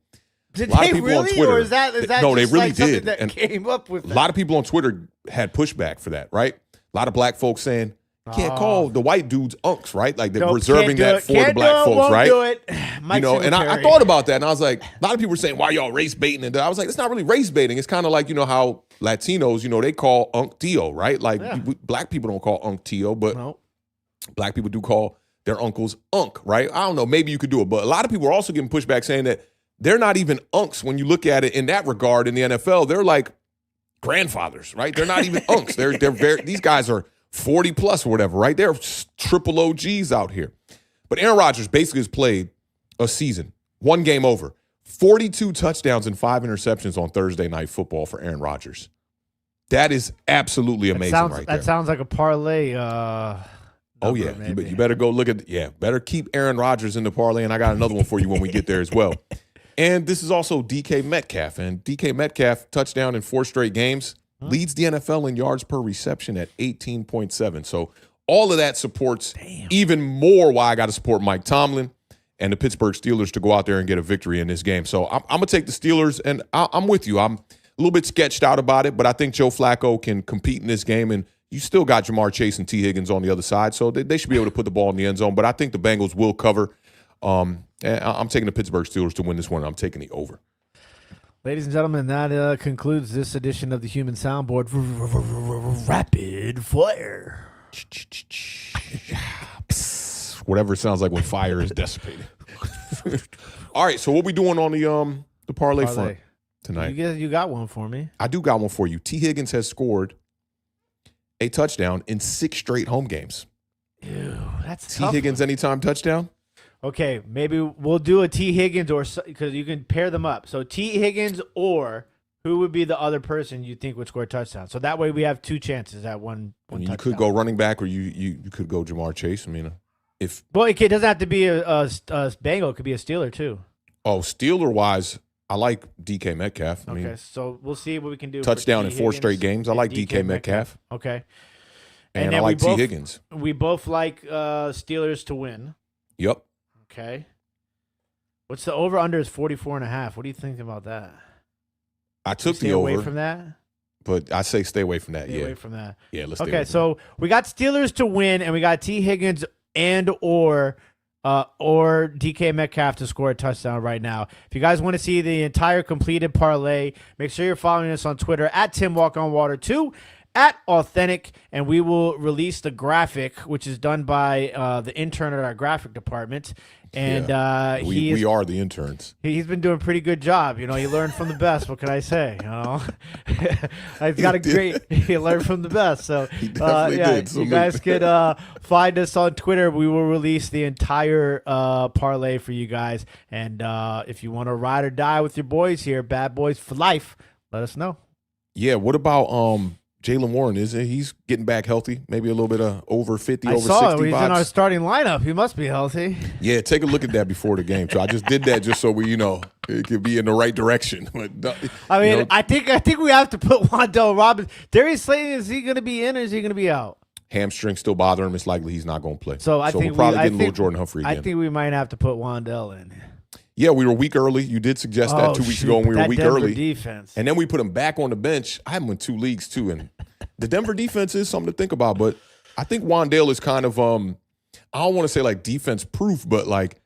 did a lot they of people really? on Twitter, or is that no, just they really like something did. that And came up with that? A lot of people on Twitter had pushback for that, right? A lot of black folks saying – can't call the white dudes unks, right? Like they're reserving that for the black folks, right? Do it. And I thought about that, and I was like, a lot of people were saying, why y'all race baiting? And I was like, it's not really race baiting. It's kind of like, how Latinos, they call unk tio, right? Like black people don't call unk tio, but black people do call their uncles unk, right? I don't know. Maybe you could do it, but a lot of people are also getting pushback saying that they're not even unks when you look at it in that regard in the NFL. They're like grandfathers, right? They're not even unks. They're very. These guys are 40 plus or whatever, right? They're triple OGs out here. But Aaron Rodgers basically has played a season, 1 game over, 42 touchdowns and 5 interceptions on Thursday Night Football for Aaron Rodgers. That is absolutely amazing right there. That sounds like a parlay. Oh, yeah. You better go look at, better keep Aaron Rodgers in the parlay, and I got another one for you when we get there as well. And this is also DK Metcalf. And DK Metcalf, touchdown in 4 straight games. Leads the NFL in yards per reception at 18.7. So all of that supports even more why I got to support Mike Tomlin and the Pittsburgh Steelers to go out there and get a victory in this game. So I'm going to take the Steelers, and I'm with you. I'm a little bit sketched out about it, but I think Joe Flacco can compete in this game, and you still got Jamar Chase and T. Higgins on the other side, so they should be able to put the ball in the end zone. But I think the Bengals will cover. And I'm taking the Pittsburgh Steelers to win this one. I'm taking the over. Ladies and gentlemen, that concludes this edition of the Human Soundboard. Rapid fire. Whatever it sounds like when fire is dissipated. All right, so what we doing on the parlay front tonight? You got one for me. I do got one for you. T. Higgins has scored a touchdown in 6 straight home games. Ew. that's T. tough. Higgins anytime touchdown? Okay, maybe we'll do a T. Higgins because you can pair them up. So T. Higgins or who would be the other person you think would score a touchdown? So that way we have two chances at one I mean, you touchdown. could go running back, or you could go Jamar Chase. I mean, if Well, it doesn't have to be a Bengal. It could be a Steeler too. Steeler wise, I like DK Metcalf. I mean, Okay, so we'll see what we can do. for touchdown T. in 4 straight Higgins games. I like DK Metcalf. Okay. And I then like we T. both- Higgins. We both like Steelers to win. Yep. Okay. What's the over-under is 44.5. What do you think about that? I took Stay the over, away from that? but I say stay away from that. Stay Yeah. away from that. Yeah, let's stay Okay, away from so we got Steelers to win, and we got T. Higgins and or DK Metcalf to score a touchdown right now. If you guys want to see the entire completed parlay, make sure you're following us on Twitter at TimWalkOnWater2, at Authentic, and we will release the graphic, which is done by the intern at our graphic department. And that. We are the interns. He's been doing a pretty good job. You know, he learned from the best. What can I say? You know, he's got a great. He learned from the best. So He definitely did. you guys could find us on Twitter. We will release the entire parlay for you guys. And if you want to ride or die with your boys here, Bad Boys for Life, let us know. Yeah. What about Jaylen Warren? He's getting back healthy? Maybe a little bit of over 50, I over saw 60 it. He's vibes. in our starting lineup. He must be healthy. Yeah, take a look at that before the game. So I just did that just so it could be in the right direction. I mean, I think we have to put Wan'Dale Robinson. Darius Slayton, is he going to be in or is he going to be out? Hamstring still bothering him. It's likely he's not going to play. So I think we'll probably I get a little think- Jordan Humphrey again. I think we might have to put Wan'Dale in. Yeah, we were a week early. You did suggest that 2 weeks ago, and we were a week Denver early. Defense. And then we put him back on the bench. I have him in 2 leagues too, and the Denver defense is something to think about. But I think Wan'Dale is kind of I don't want to say like defense proof, but like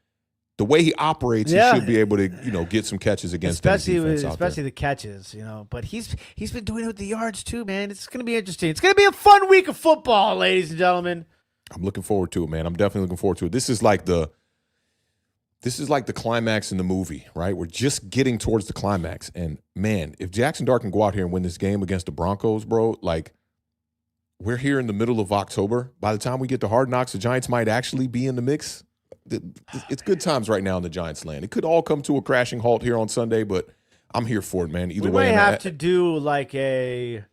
the way he operates, Yeah. he should be able to get some catches against especially Denver's defense out there. the catches, But he's been doing it with the yards too, man. It's going to be interesting. It's going to be a fun week of football, ladies and gentlemen. I'm looking forward to it, man. I'm definitely looking forward to it. This is like the climax in the movie, right? We're just getting towards the climax. And man, if Jackson Dart can go out here and win this game against the Broncos, bro, like we're here in the middle of October. By the time we get to Hard Knocks, the Giants might actually be in the mix. It's good times right now in the Giants land. It could all come to a crashing halt here on Sunday, but I'm here for it, man. Either We way. might have to do like a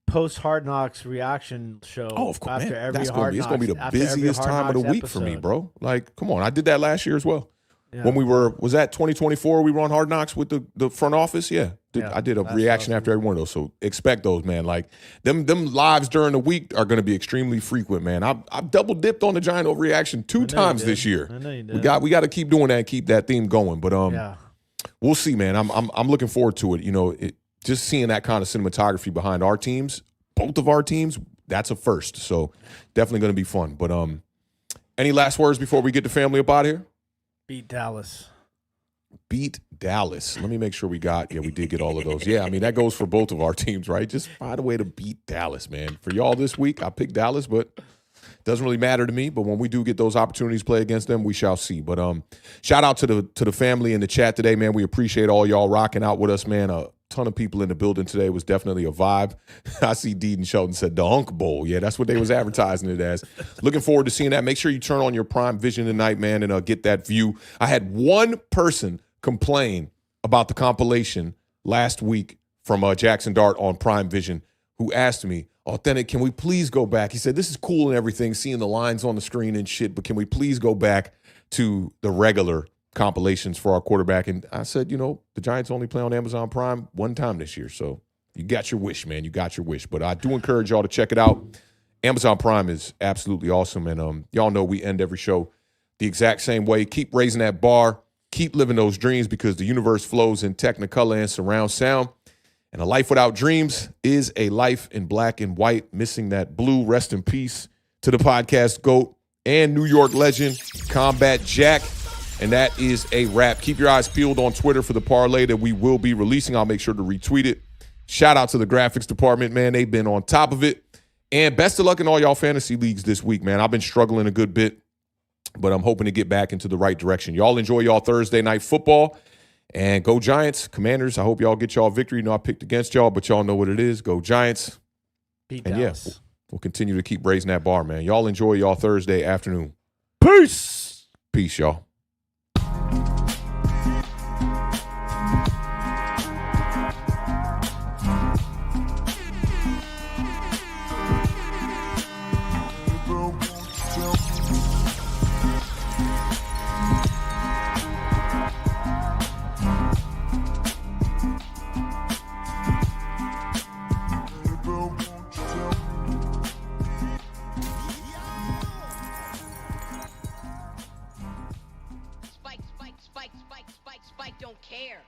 post Hard Knocks reaction show. Oh, of course, after man. every That's Hard it's gonna be the Knocks- after every busiest Hard time of the Knocks week for me, episode. bro. Like, come on. I did that last year as well. Yeah. When was that 2024? We were on Hard Knocks with the front office. Yeah, I did a that's reaction awesome. after every one of those. So expect those, man. Like them lives during the week are going to be extremely frequent, man. I've double dipped on the Giant overreaction 2 times this year. I know you We did. got to keep doing that, and keep that theme going. But Yeah. we'll see, man. I'm looking forward to it. Just seeing that kind of cinematography behind our teams, both of our teams, that's a first. So definitely going to be fun. But any last words before we get the family up out of here? Beat Dallas. Beat Dallas. Let me make sure we did get all of those. Yeah, I mean, that goes for both of our teams, right? Just find a way to beat Dallas, man. For y'all this week, I picked Dallas, but it doesn't really matter to me. But when we do get those opportunities to play against them, we shall see. But shout out to the family in the chat today, man. We appreciate all y'all rocking out with us, man. A ton of people in the building today. It was definitely a vibe. I see Deedon Shelton said the Hunk Bowl. Yeah, that's what they was advertising it as. Looking forward to seeing that. Make sure you turn on your Prime Vision tonight, man, and get that view. I had one person complain about the compilation last week from Jackson Dart on Prime Vision who asked me, Authentic, can we please go back? He said, this is cool and everything, seeing the lines on the screen and shit, but can we please go back to the regular compilations for our quarterback? And I said, the Giants only play on Amazon Prime one time this year. So you got your wish, man. You got your wish. But I do encourage y'all to check it out. Amazon Prime is absolutely awesome. And y'all know we end every show the exact same way. Keep raising that bar. Keep living those dreams, because the universe flows in Technicolor and surround sound. And a life without dreams is a life in black and white, missing that blue. Rest in peace to the podcast GOAT and New York legend, Combat Jack. And that is a wrap. Keep your eyes peeled on Twitter for the parlay that we will be releasing. I'll make sure to retweet it. Shout out to the graphics department, man. They've been on top of it. And best of luck in all y'all fantasy leagues this week, man. I've been struggling a good bit, but I'm hoping to get back into the right direction. Y'all enjoy y'all Thursday night football. And go Giants. Commanders, I hope y'all get y'all victory. I picked against y'all, but y'all know what it is. Go Giants. Beat And Dallas. We'll continue to keep raising that bar, man. Y'all enjoy y'all Thursday afternoon. Peace. Peace, y'all. Spike don't care.